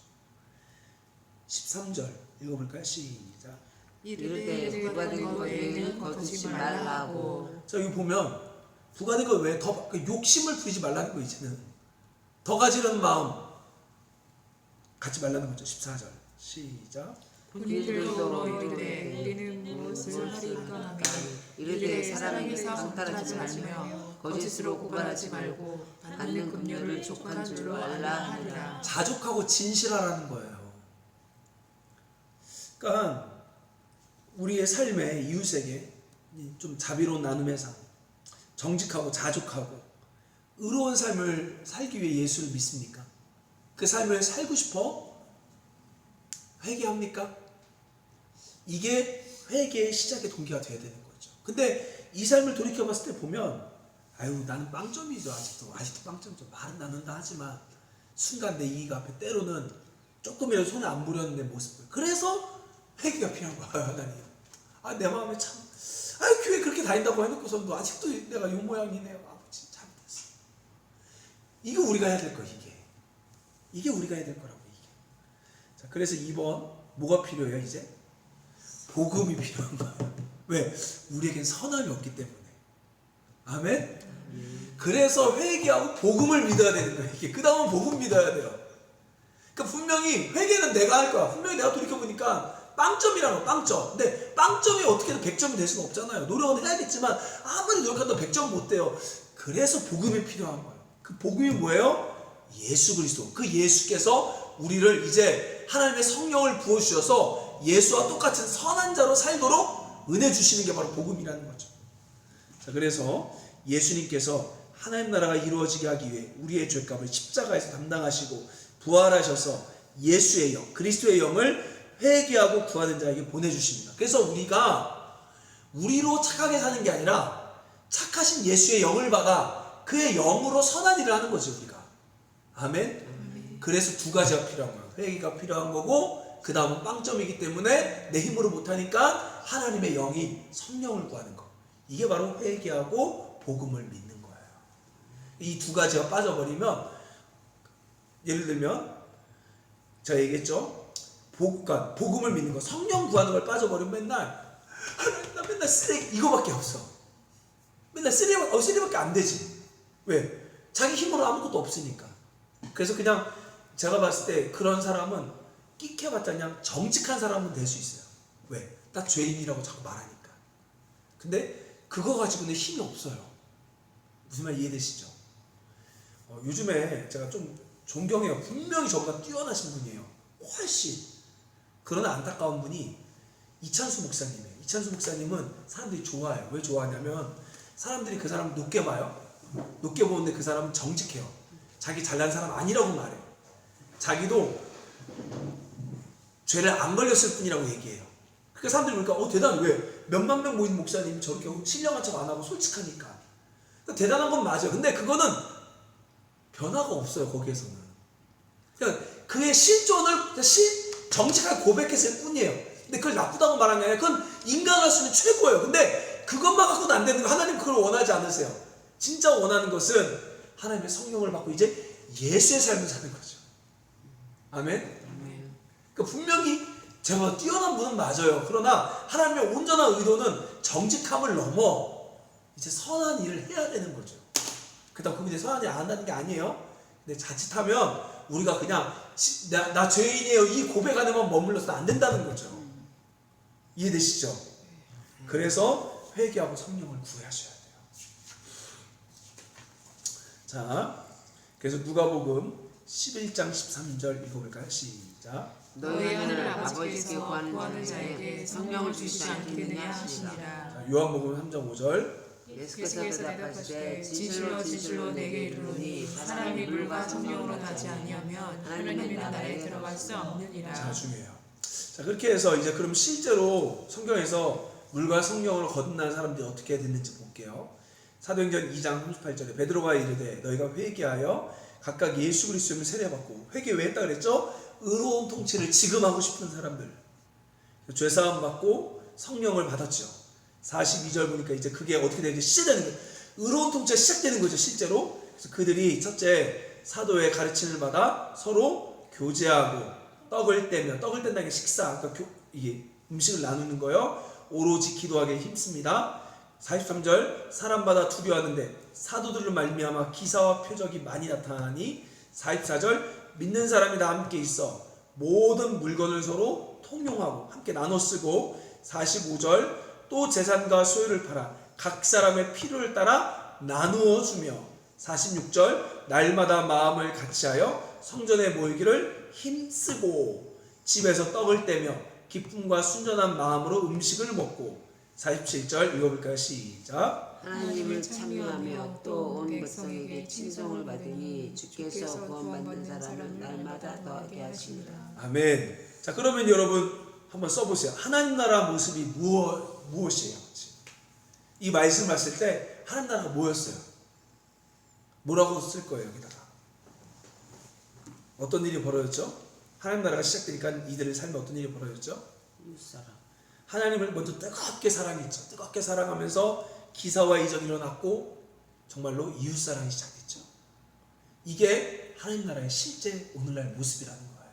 13절 읽어볼까요? 시작. 이르되 부과된 것에는 거두지 말라고. 자, 여기 보면 부과된 거 왜 더 욕심을 부리지 말라는 거. 이제는 더 가지려는 마음, 갖지 말라는 거죠. 14절 시작. 본인들도 이르되 우리는 무엇을 하리까 하며 이르되 사람에게 방탈하지 말며 거짓으로 고발하지 말고 받는 급료를 족한 줄로 알라 하리라. 자족하고 진실하라는 거예요. 그러니까 우리의 삶에 이웃에게 좀 자비로운 나눔의 삶, 정직하고 자족하고 의로운 삶을 살기 위해 예수를 믿습니까? 그 삶을 살고 싶어? 회개합니까? 이게 회개의 시작의 동기가 돼야 되는 거죠. 근데 이 삶을 돌이켜봤을 때 보면 아유 나는 빵점이죠. 아직도 빵점이죠. 말은 나눈다 하지만 순간 내 이익 앞에 때로는 조금이라도 손에 안 부렸는 내 모습을, 그래서 회개가 필요한 거예요. 하나님, 내 마음에 참 교회 그렇게 다닌다고 해놓고서도 아직도 내가 이 모양이네요. 아버지 잘못했어. 이거 우리가 해야 될 거예요. 이게 우리가 해야 될 거라고. 자, 그래서 2번 뭐가 필요해요? 이제 복음이 필요한 거예요. 왜? 우리에겐 선함이 없기 때문에. 아멘? 그래서 회개하고 복음을 믿어야 되는 거예요. 그 다음은 복음 믿어야 돼요. 그러니까 분명히 회개는 내가 할 거야. 분명히 내가 돌이켜보니까 빵점이라는 거, 빵점. 근데 빵점이 어떻게든 100점이 될 수가 없잖아요. 노력은 해야겠지만 아무리 노력해도 100점 못 돼요. 그래서 복음이 필요한 거예요. 그 복음이 뭐예요? 예수 그리스도. 그 예수께서 우리를 이제 하나님의 성령을 부어주셔서 예수와 똑같은 선한 자로 살도록 은혜 주시는 게 바로 복음이라는 거죠. 자, 그래서 예수님께서 하나님 나라가 이루어지게 하기 위해 우리의 죄값을 십자가에서 담당하시고 부활하셔서 예수의 영, 그리스도의 영을 회개하고 구하는 자에게 보내주십니다. 그래서 우리가 우리로 착하게 사는 게 아니라 착하신 예수의 영을 받아 그의 영으로 선한 일을 하는 거죠. 우리가. 아멘? 그래서 두 가지가 필요한 거예요. 회개가 필요한 거고, 그 다음은 빵점이기 때문에 내 힘으로 못하니까 하나님의 영이 성령을 구하는 거. 이게 바로 회개하고 복음을 믿는 거예요. 이 두 가지가 빠져버리면, 예를 들면 제가 얘기했죠. 복음을 믿는 거, 성령 구하는 걸 빠져버리면 나 맨날 쓰레기 이거밖에 없어. 맨날 쓰레기밖에 안 되지. 왜? 자기 힘으로 아무것도 없으니까. 그래서 그냥 제가 봤을 때 그런 사람은 끽해봤자 그냥 정직한 사람은 될 수 있어요. 왜? 나 죄인이라고 자꾸 말하니까. 근데 그거 가지고는 힘이 없어요. 무슨 말 이해되시죠? 요즘에 제가 좀 존경해요. 분명히 저보다 뛰어나신 분이에요. 훨씬. 그러나 안타까운 분이 이찬수 목사님이에요. 이찬수 목사님은 사람들이 좋아해요. 왜 좋아하냐면 사람들이 그 사람을 높게 봐요. 높게 보는데 그 사람은 정직해요. 자기 잘난 사람 아니라고 말해요. 자기도 죄를 안 걸렸을 뿐이라고 얘기해요. 그러니까 사람들이 보니까 대단해. 왜? 몇만 명 모인 목사님이 저렇게 신령한 척 안 하고 솔직하니까. 그러니까 대단한 건 맞아요. 근데 그거는 변화가 없어요. 거기에서는. 그냥 그의 실존을 정직하게 고백했을 뿐이에요. 근데 그걸 나쁘다고 말하는 게 아니라 그건 인간 할 수 있는 최고예요. 근데 그것만 갖고는 안 되는 거예요. 하나님 그걸 원하지 않으세요. 진짜 원하는 것은 하나님의 성령을 받고 이제 예수의 삶을 사는 거죠. 아멘? 그러니까 분명히 제가 뛰어난 분은 맞아요. 그러나 하나님의 온전한 의도는 정직함을 넘어 이제 선한 일을 해야 되는 거죠. 그렇다고 그분이 선한 일 안 한다는 게 아니에요. 근데 자칫하면 우리가 그냥 나 죄인이에요 이 고백 안에만 머물러서 안 된다는 거죠. 이해되시죠? 그래서 회개하고 성령을 구하셔야 돼요. 자, 그래서 누가복음 11장 13절 읽어볼까요? 시작. 너희 하늘 아버지께서 구하는 자에게 성령을 주시지 않겠느냐 하시니라. 자, 요한복음 3장 5절. 예수께서 대답하시되 진실로 진실로 내게 이르노니 사람이 물과 성령으로 나지 아니하면 하나님의 나라에 들어갈 수 없느니라. 자, 중요해요. 자, 그렇게 해서 이제 그럼 실제로 성경에서 물과 성령으로 거듭난 사람들이 어떻게 됐는지 볼게요. 사도행전 2장 38절에 베드로가 이르되 너희가 회개하여 각각 예수 그리스도의 세례받고 회개 왜 했다 그랬죠? 의로운 통치를 지금 하고 싶은 사람들. 죄사함 받고 성령을 받았죠. 42절 보니까 이제 그게 어떻게 되는지 시작되는 거예요. 의로운 통치가 시작되는 거죠, 실제로. 그래서 그들이 첫째 사도의 가르침을 받아 서로 교제하고 떡을 뗀다는 게 식사, 그러니까 이게 음식을 나누는 거예요. 오로지 기도하기에 힘씁니다. 43절 사람마다 두려워하는데 사도들을 말미암아 기사와 표적이 많이 나타나니 44절 믿는 사람이 다 함께 있어 모든 물건을 서로 통용하고 함께 나눠 쓰고 45절 또 재산과 소유를 팔아 각 사람의 필요를 따라 나누어 주며 46절 날마다 마음을 같이하여 성전에 모이기를 힘쓰고 집에서 떡을 떼며 기쁨과 순전한 마음으로 음식을 먹고 47절 읽어볼까요? 시작. 하나님을 찬미하며 또 온 백성에게 친송을 받으니 주께서 구원받는 사람을 날마다 더하게 하시니라. 아멘. 자, 그러면 여러분 한번 써보세요. 하나님 나라 모습이 무엇이에요? 이 말씀 봤을 때 하나님 나라가 뭐였어요? 뭐라고 쓸 거예요? 여기다가 어떤 일이 벌어졌죠? 하나님 나라가 시작되니까 이들의 삶에 어떤 일이 벌어졌죠? 이웃사랑. 하나님을 먼저 뜨겁게 사랑했죠. 뜨겁게 사랑하면서 기사와 이적이 일어났고 정말로 이웃사랑이 시작됐죠. 이게 하나님 나라의 실제 오늘날 모습이라는 거예요.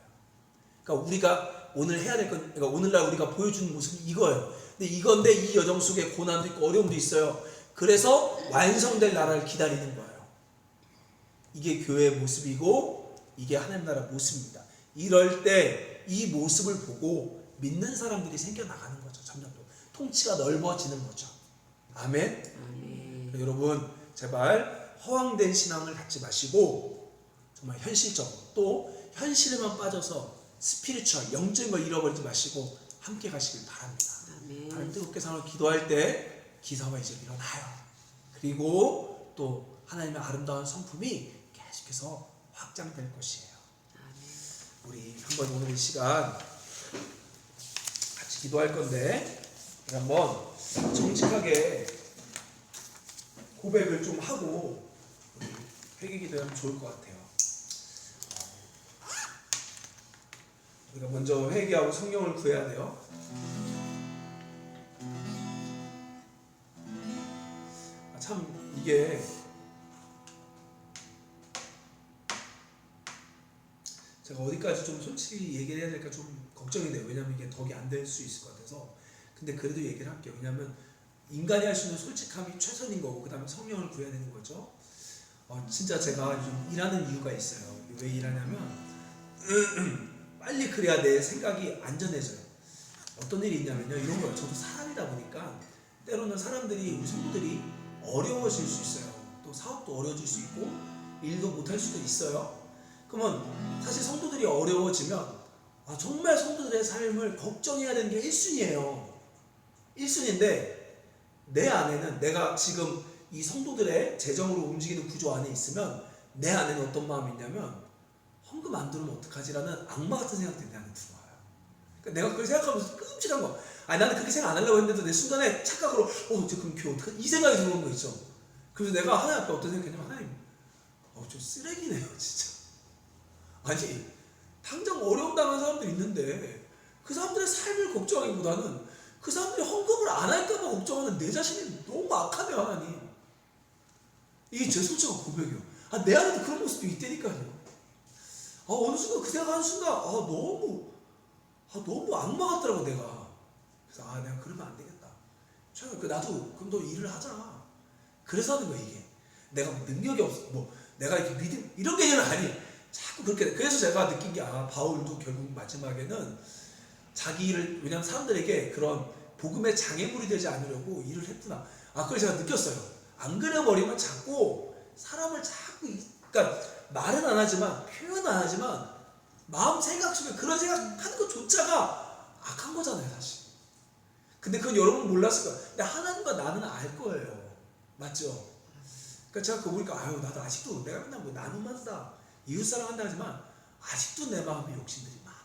그러니까 우리가 오늘 해야 될 건, 그러니까 오늘날 우리가 보여주는 모습이 이거예요. 근데 이건데 이 여정 속에 고난도 있고 어려움도 있어요. 그래서 완성될 나라를 기다리는 거예요. 이게 교회의 모습이고 이게 하나님 나라 모습입니다. 이럴 때 이 모습을 보고 믿는 사람들이 생겨나가는 거죠. 점점 더 통치가 넓어지는 거죠. 아멘. 아멘. 여러분 제발 허황된 신앙을 갖지 마시고 정말 현실적으로 또 현실에만 빠져서 스피리추얼 영적인 걸 잃어버리지 마시고 함께 가시길 바랍니다. 아멘. 하나님 뜨겁게 사랑을 기도할 때 기사와 이제 일어나요. 그리고 또 하나님의 아름다운 성품이 계속해서 확장될 것이에요. 우리 한번 오늘 이 시간 같이 기도할 건데 우리 한번 정직하게 고백을 좀 하고 우리 회개 기도하면 좋을 것 같아요. 우리가 먼저 회개하고 성령을 구해야 돼요. 참 이게 제가 어디까지 좀 솔직히 얘기를 해야 될까 좀 걱정이 돼요. 왜냐면 이게 덕이 안 될 수 있을 것 같아서. 근데 그래도 얘기를 할게요. 왜냐면 인간이 할 수 있는 솔직함이 최선인 거고 그 다음에 성령을 구해야 되는 거죠. 진짜 제가 좀 일하는 이유가 있어요. 왜 일하냐면 빨리 그래야 내 생각이 안전해져요. 어떤 일이 있냐면요. 이런 거예요. 저도 사람이다 보니까 때로는 사람들이 우리 성도들이 어려워질 수 있어요. 또 사업도 어려워질 수 있고 일도 못할 수도 있어요. 그러면 사실 성도들이 어려워지면 정말 성도들의 삶을 걱정해야 되는 게 1순위예요. 1순위인데 내 안에는 내가 지금 이 성도들의 재정으로 움직이는 구조 안에 있으면 내 안에는 어떤 마음이 있냐면 헌금 안 들으면 어떡하지라는 악마 같은 생각들이 내 안에 들어와요. 그러니까 내가 그걸 생각하면서 끔찍한 거. 나는 그렇게 생각 안 하려고 했는데도 내 순간에 착각으로 저 그럼 교회 어떡하지? 이 생각이 들어오는 거 있죠. 그래서 내가 하나님 앞에 어떤 생각했냐면 하나님 좀 쓰레기네요 진짜. 아니 당장 어려움 당한 사람들 있는데 그 사람들의 삶을 걱정하기보다는 그 사람들이 헌금을 안 할까봐 걱정하는 내 자신이 너무 악하네요. 하나님 이게 제 솔직한 고백이에요. 내 안에도 그런 모습도 있다니까요. 어느 순간 그 생각하는 순간 너무 악마 같더라고 내가. 그래서 내가 그러면 안 되겠다. 나도 그럼 너 일을 하자. 그래서 하는 거야 이게. 내가 능력이 없어 내가 이렇게 믿음 이런 개념은 아니. 자꾸 그렇게 돼. 그래서 제가 느낀 게 바울도 결국 마지막에는 자기 일을 왜냐면 사람들에게 그런 복음의 장애물이 되지 않으려고 일을 했구나. 그걸 제가 느꼈어요. 안 그래버리면 자꾸 사람을 그러니까 말은 안 하지만 표현 안 하지만 마음 생각 속에 그런 생각하는 것조차가 악한 거잖아요 사실. 근데 그건 여러분 몰랐을 거예요. 근데 하나님과 나는 알 거예요. 맞죠? 그러니까 제가 그거 보니까 나도 아직도 내가 맨날 나눔한다 이웃사랑한다 하지만 아직도 내 마음에 욕심들이 많아요.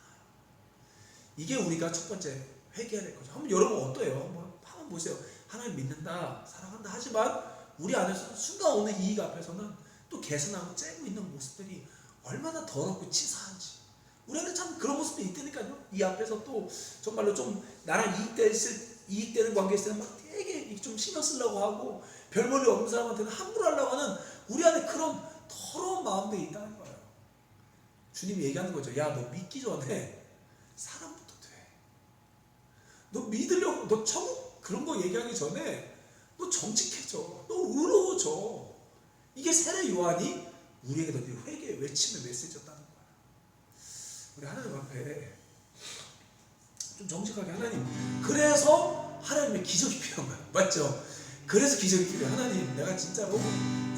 이게 우리가 첫 번째 회개해야 될 거죠. 한번 여러분 어때요? 한번 보세요. 하나님 믿는다 사랑한다 하지만 우리 안에서 순간 오는 이익 앞에서는 또 개선하고 째고 있는 모습들이 얼마나 더럽고 치사한지. 우리 안에 참 그런 모습도 있다니까요. 이 앞에서 또 정말로 좀 나랑 이익되는 관계에 있으면 막 되게 좀 신경 쓰려고 하고 별 볼일 없는 사람한테는 함부로 하려고 하는 우리 안에 그런 더러운 마음들이 있다는 거예요. 주님이 얘기하는 거죠. 너 믿기 전에 사람부터 돼. 너 믿으려고 너 천국 그런 거 얘기하기 전에 너 정직해져. 너 의로워져. 이게 세례 요한이 우리에게 던진 회개의 외침의 메시지였다는 거예요. 우리 하나님 앞에 좀 정직하게 하나님, 그래서 하나님의 기적이 필요한 거야. 맞죠? 그래서 기적이 필요해. 하나님, 내가 진짜로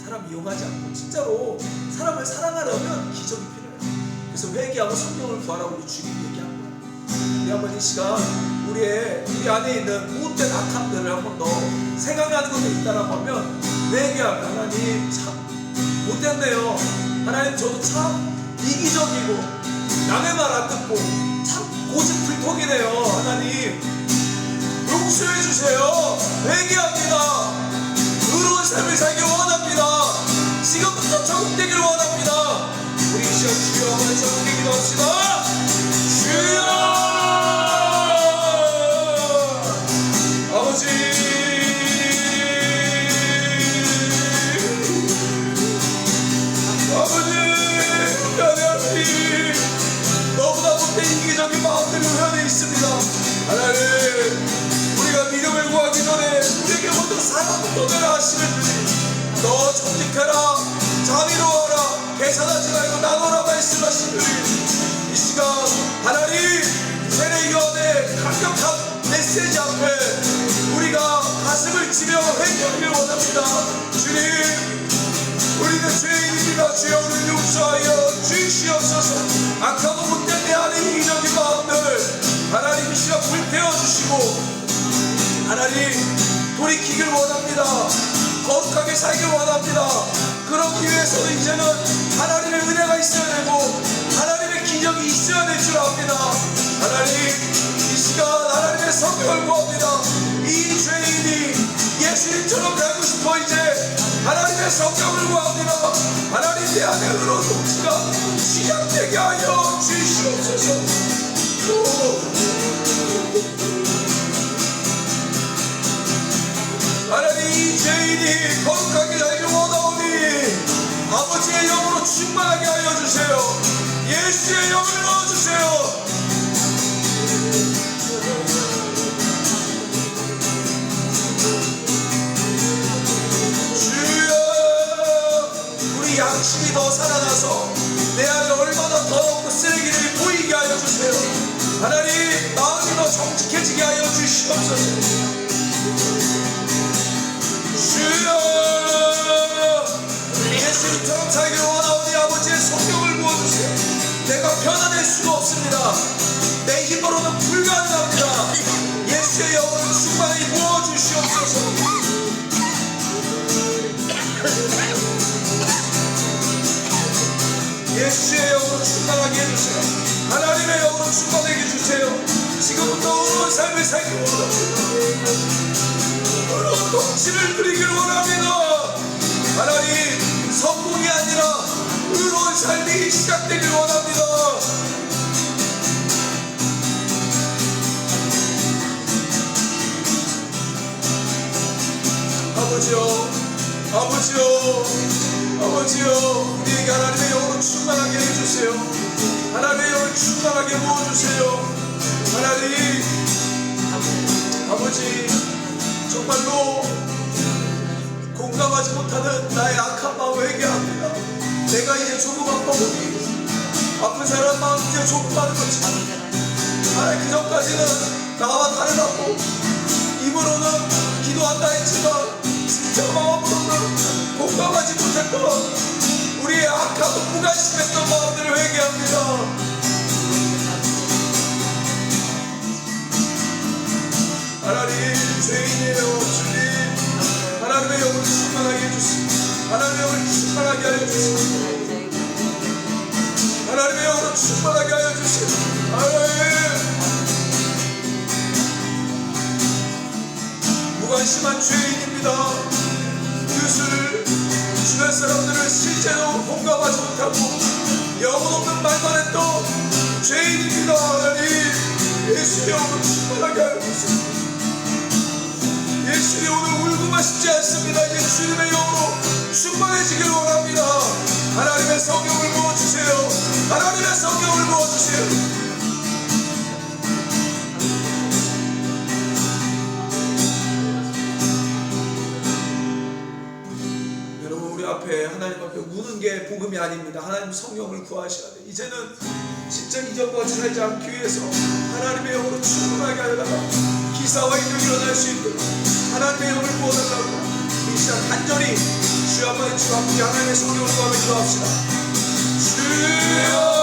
사람 이용하지 않고 진짜로 사람을 사랑하려면 기적이 필요해. 그래서 회개하고 성령을 구하라고 우리 주님이 얘기한 거야. 우리 한번 이 시간 우리 안에 있는 못된 악함들을 한 번 더 생각나는 것도 있다라고 하면 회개하면, 하나님 참 못됐네요. 하나님, 저도 참 이기적이고 남의 말 안 듣고 참 고집불통이네요. 하나님 용서해 주세요. 회개합니다. 의로운 삶을 살길 원합니다. 지금부터 적응되길 원합니다. 우리 이 시간 주여 한번 적응되게 기도합시다. 주여 아버지, 아버지, 하나님, 너무나 못된 이기적인 마음들이 우리 안에 있습니다. 하나님, 우리가 믿음을 구하기 전에 우리에게 먼저 사랑부터 내라 하시는 주님, 너 정직해라, 자비로워라, 계산하지 말고 나눠라 말씀하신 주님, 이 시간 하나님 세례요한의 강력한 메시지 앞에 우리가 가슴을 치며 회개하길 원합니다. 주님, 우리는 죄인입니다. 주여 우리를 용서하여 주시옵소서. 악하고 못된 내 안의 이기적인 마음들 하나님 이 시간 불태워 주시고, 하나님 돌이키길 원합니다. 거룩하게 살길 원합니다. 그러기 위해서는 이제는 하나님의 은혜가 있어야 되고 하나님의 기적이 있어야 될 줄 압니다. 하나님, 이 시간 하나님의 성령을 구합니다. 이 죄인이 예수님처럼 되고 싶어 이제 하나님의 성령을 구합니다. 하나님, 내 안에 의로운 통치가 시작되게 하여 주시옵소서. 하나님, 이 죄인이 거룩하게 살길 원하오니 아버지의 영으로 충만하게 하여 주세요. 예수의 영을 넣어주세요. 주여, 우리 양심이 더 살아나서 내 안에 얼마나 더럽고 쓰레기를 보이게 하여 주세요. 하나님, 마음이 더 정직해지게 하여 주시옵소서. 주여, 예수님처럼 살길 원하오니 아버지의 성령을 부어주세요. 내가 변화될 수가 없습니다. 내 힘으로는 불가능합니다. 예수의 영을 충만히 부어주시옵소서. 예수의 영으로 충만하게 해주세요. 하나님의 영으로 충만하게 해주세요. 지금부터 의로운 삶을 살길 원합니다. 의로운 통치를 누리길 원합니다. 하나님, 성공이 아니라 의로운 삶이 시작되길 원합니다. 아버지요, 아버지요, 아버지요, 우리에게 하나님의 영으로 충만하게 해주세요. 하나님의 영을 충만하게 부어주세요. 하나님, 아버지, 정말로 공감하지 못하는 나의 악한 마음을 회개합니다. 내가 이제 조금 아파보니 아픈 사람 마음 이제 조금 많은 것처럼, 하나님, 그 전까지는 나와 다르다고 입으로는 기도한다 했지만 진짜 마음으로는 공감하지 못했던 우리의 악하고 무관심했던 마음들을 회개합니다. 하나님, 죄인이에요. 주님, 하나님의 영을 충만하게 해주시고 하나님의 영을 충만하게 하여 주시고 하나님의 영으로 충만하게 하여 주시고, 하나님, 무관심한 죄인입니다. 이웃을, 주변 사람들을 실제로 공감하지 못하고 영혼 없는 말만 했던 죄인입니다. 하나님, 예수의 영으로 충만하게 하여 주시고, 예수님 오늘 울고만 싶지 않습니다. 이제 주님의 영으로 충만해지길 원합니다. 하나님의 성령을 부어주세요. 하나님의 성령을 부어주세요. 여러분, 우리 앞에 하나님 앞에 우는 게 복음이 아닙니다. 하나님 성령을 구하셔야 돼. 이제는 진짜 이전과 같이 살지 않기 위해서 하나님의 영으로 충만하게 하여달라고, 기사와 이적이 일어날 수 있도록 하나님의 영을 부어달라고 이 시간 간절히 주여 한번 주와 함께 하나님의 성령을 구하며 기도합시다. 주여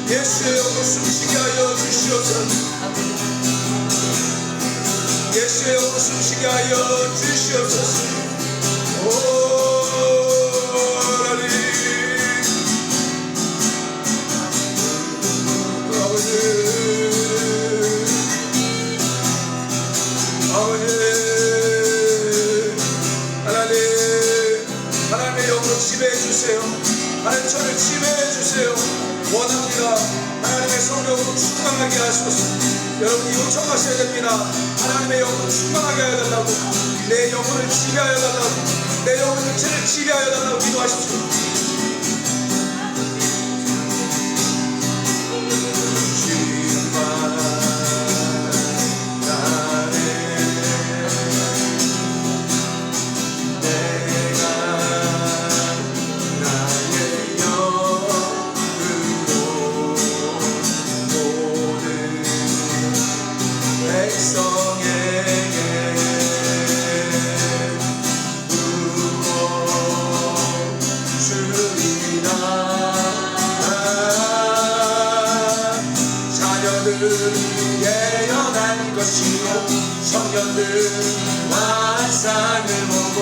예수의 영으로 숨쉬게 하여 주시옵소서. 예수의 영으로 숨쉬게 하여 주시옵소서. 하나님 하나님의 영으로 지배해 주세요. 하나님 저를 지배해 주세요. 원합니다. 하나님의 성령으로 충만하게 하소서. 여러분이 요청하셔야 됩니다. 하나님의 영으로 충만하게 해달라고, 내 영혼을 지배하여 달라고, 내 영혼 전체를 지배하여 달라고 기도하십시오. 예언한 것이요 청년들은 환상을 보고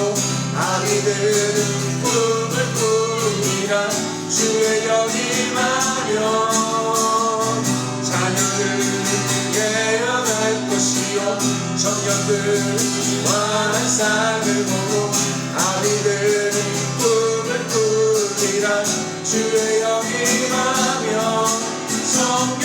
아이들은 꿈을 꾸니라. 주의 영이 임하면 자녀들은 예언할 것이요 청년들은 환상을 보고 아이들은 꿈을 꾸니라. 주의 영이 임하면 성령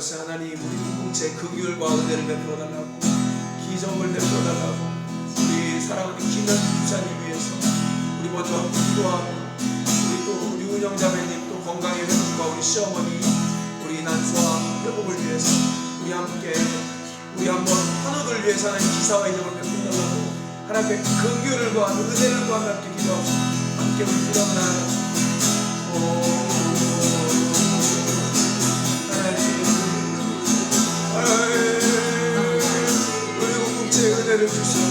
하나님 우리 공동체 긍휼과 은혜를 베풀어달라고, 기적을 베풀어달라고, 우리 사랑하는 김현 집사님 위해서 우리 먼저 함께 기도하고, 우리 또 우리 운영자매님 또 건강의 회복과 우리 시어머니 우리 난소와 회복을 위해서 우리 함께 우리 한번 환우들 위해서 하나님 기사와 이적을 베풀어달라고, 하나님께 긍휼을 구하며 은혜를 구하며 함께 기도합시다. 함께 우리 기도합니다. 우리 공동체에 은혜를 주시오.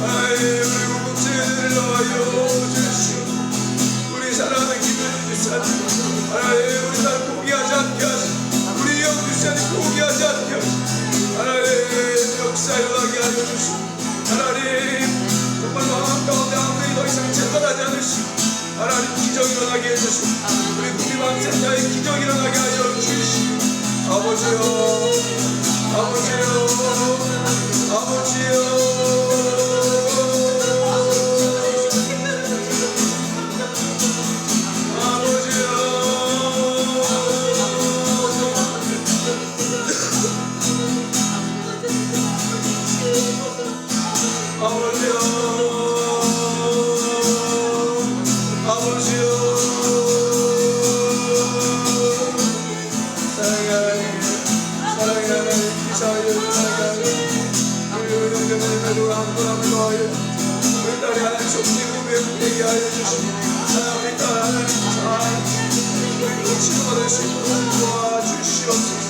우리 공동체에 은혜를 넣어요 주시오. 우리 사랑하는 김현우 집사님, 우리 딸 포기하지 않게 하시오. 우리 영우 집사님 포기하지 않게 하시오. 하나님 역사 일어나게 하여 주시오. 하나님 정말 마음 가운데 아무리 더 이상 채권하지 않으시오. 하나님 기적 일어나게 해주시오. 우리 국립암센터에 기적 일어나게 하여 주시오. 아버지요, 아버지요, 아버지요. 우리 딸이 하나님 속기고 배우게 하여 주시고, 우리 딸 하나님 잘 우리 치료받을 수 있도록 도와주시옵소서.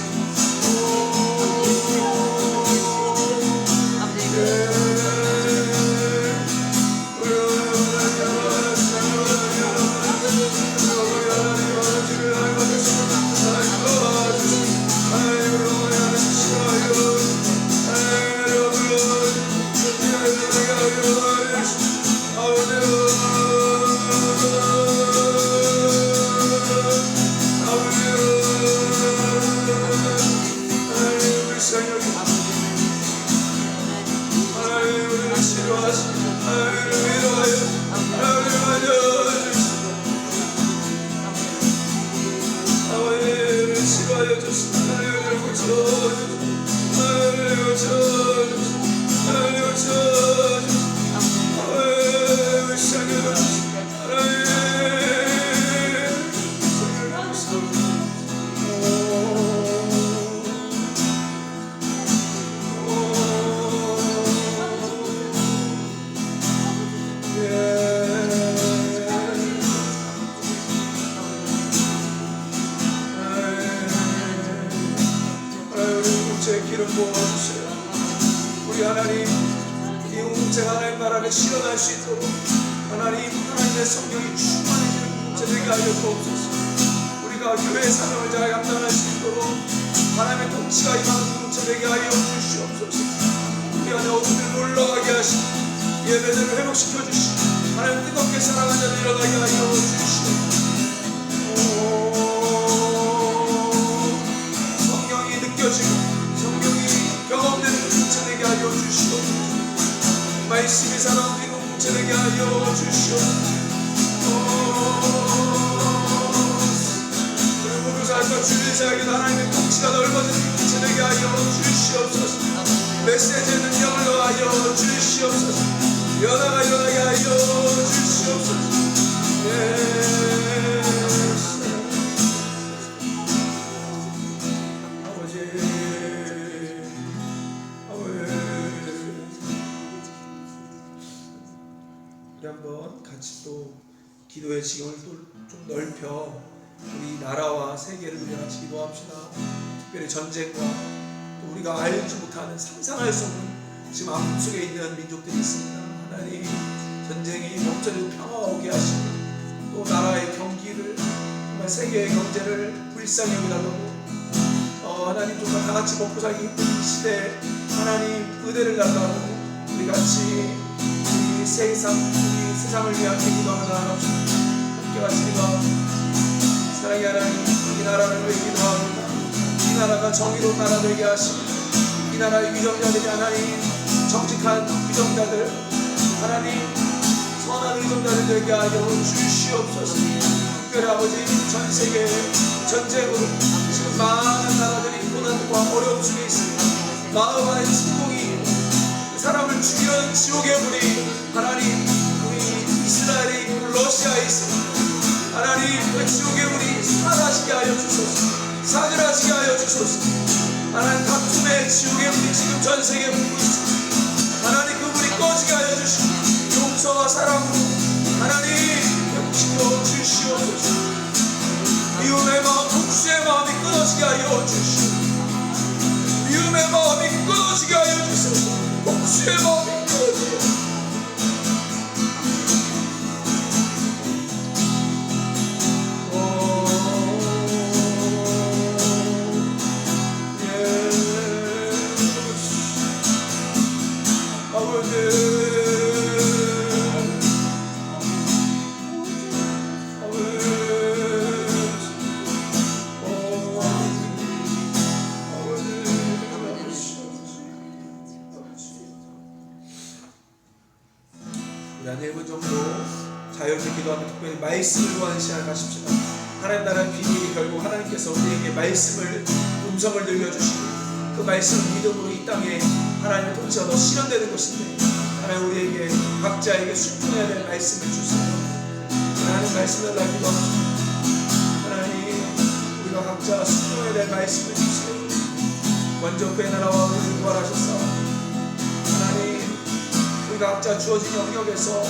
기름 부어주세요. 우리 하나님 이 공동체가 하나님 나라를 실현할 수 있도록 하나님의 성령이 충만해지는 공동체 되게 하여 주옵소서. 우리가 교회의 사명을 잘 감당할 수 있도록 하나님의 통치가 임하는 공동체 되게 하여 주시옵소서. 우리 안에 어둠을 놀라게 하시고 예배들을 회복시켜 주시고 하나님 뜨겁게 사랑하는 자들 일어나게 하여 주시옵소서. 성령이 느껴지고 성령이 경험되는 공동체 되게 하여 주시옵소서. 말씀이 살아오는 공동체 되게 하여 주시옵소서. 그리고 그사과 주일사에게도 하나님의 통치가 넓어지는 공동체 되게 하여 주시옵소서. 메시지의 능력을 더하여 주시옵소서. 연화가 일어나게 하여 주시옵소서. 우리 한번 같이 또 기도의 지경을 또 좀 넓혀 우리 나라와 세계를 위해 같이 기도합시다. 특별히 전쟁과 또 우리가 알지 못하는 상상할 수 없는 지금 아픔 속에 있는 민족들이 있습니다. 하나님 전쟁이 멈춰진 평화가 오게 하시고 또 나라의 경기를 정말 세계의 경제를 불쌍히 여기달라고 하나님 정말 다 같이 먹고 살기 힘든 이 시대에 하나님 의대를 달라고 우리 같이 우리 세상을 위해 함께 기도하며 나아갑시다. 함께 같이 기도합니다. 사랑의 하나님, 이 나라를 위해 기도합니다. 이 나라가 정의로운 나라 되게 하시고 이 나라의 위정자들이 하나님 정직한 위정자들 하나님 선한 의정자들 되게 하여 주시옵소서. 특별히 아버지 전 세계 전쟁으로 지금 많은 나라들이 고난과 어려움 속에 있습니다. 마음 안에 침공이 사람을 죽이는 지옥의 불이 하나님 우리 이스라엘이 러시아에 있습니다. 하나님 그 지옥의 불이 사라지게 하여 주소서. 사그라지게 하여 주소서. 하나님 다툼의 지옥의 불이 지금 전 세계에 불고 있습니다. 하나님 그 불이 꺼지게 하여 주시고 용서와 사랑으로 하나님 회복시켜 주시옵소서. 미움의 마음, 복수의 마음이 끊어지게 하여 주시옵소서. 미움의 마음이 끊어지게 하여 주소서. 복수의 마음이 끊어지게 한 1분 정도 자유롭게 기도하며 특별히 말씀을 구하는 시간을 가십시다. 하나님 나라의 비밀이 결국 하나님께서 우리에게 말씀을 음성을 들려주시고 그 말씀을 믿음으로 이 땅에 하나님의 통치가 더 실현되는 것인데 하나님 우리에게 각자에게 순종해야 될 말씀을 주세요. 하나님 말씀을 달라기도 하나님 우리가 각자 순종해야 될 말씀을 주세요. 먼저 그의 나라와 의를 구하라셨사오니 하나님 우리가 각자 주어진 영역에서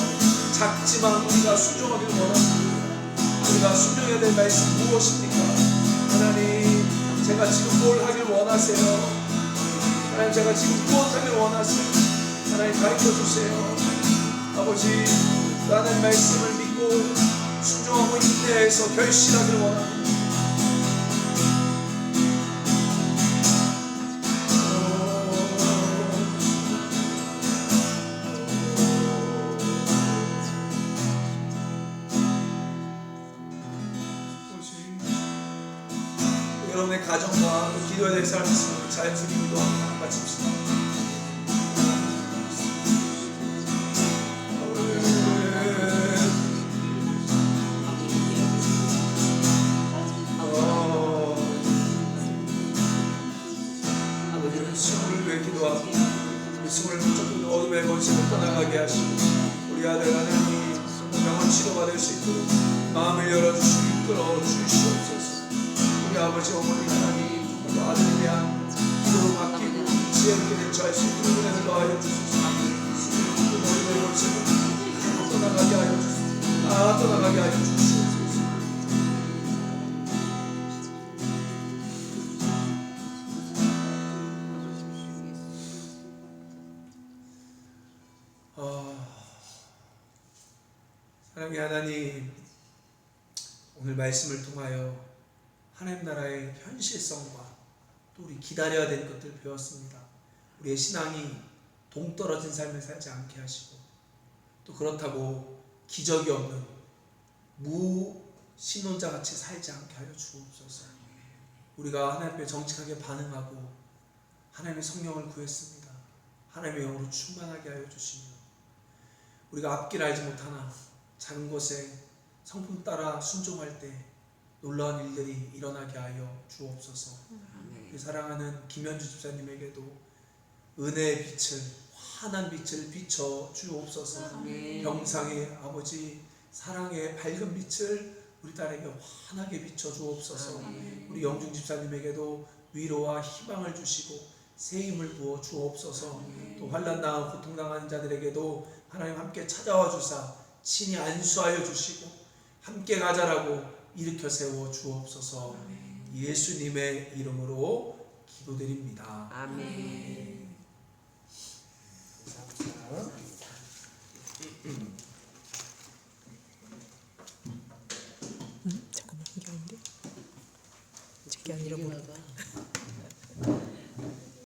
작지만 우리가 순종하기를 원합니다. 우리가 순종해야 될 말씀 무엇입니까? 하나님 제가 지금 뭘 하길 원하세요? 하나님 제가 지금 무엇하길 원하세요? 하나님 가르쳐주세요. 아버지 나는 말씀을 믿고 순종하고 인내해서 결실하길 원합니다. 여러분의 가정과 기도해야 될 사람이 있으면 자연스럽게 기도하고 마칩시다. 숨을 위해 기도하고 이 숨을 조금 어둠의 번식을 떠나가게 하시고 우리 아들 하나님 영원 치료받을 수 있도록 마음을 열어주시고 이끌어 주시옵소서. 우리 아버지 어머니 하나님 또 아들에 대한 기도를 맡기고 지혜롭게 대처할 수 있는 은혜를 더하여 주소서. 그 머리를 고치고 떠나가게 하여 주소서. 떠나가게 하여 주시옵소서. 사랑의 하나님, 오늘 말씀을 통하여 하나님 나라의 현실성과 또 우리 기다려야 될 것들 배웠습니다. 우리의 신앙이 동떨어진 삶을 살지 않게 하시고 또 그렇다고 기적이 없는 무신론자 같이 살지 않게 하여 주옵소서. 우리가 하나님 앞에 정직하게 반응하고 하나님의 성령을 구했습니다. 하나님의 영으로 충만하게 하여 주시며 우리가 앞길 알지 못하나 작은 것에 성품 따라 순종할 때 놀라운 일들이 일어나게 하여 주옵소서. 우리 사랑하는 김현주 집사님에게도 은혜의 빛을, 환한 빛을 비춰 주옵소서. 병상의 아버지 사랑의 밝은 빛을 우리 딸에게 환하게 비춰 주옵소서. 우리 영중 집사님에게도 위로와 희망을 주시고 새 힘을 부어 주옵소서. 또 환난당하고 고통당하는 자들에게도 하나님 함께 찾아와 주사 친히 안수하여 주시고 함께 가자라고 일으켜 세워 주옵소서. 예수님의 이름으로 기도드립니다. 아멘. 잠깐만 이게 아닌데? 저게 아니라 뭐?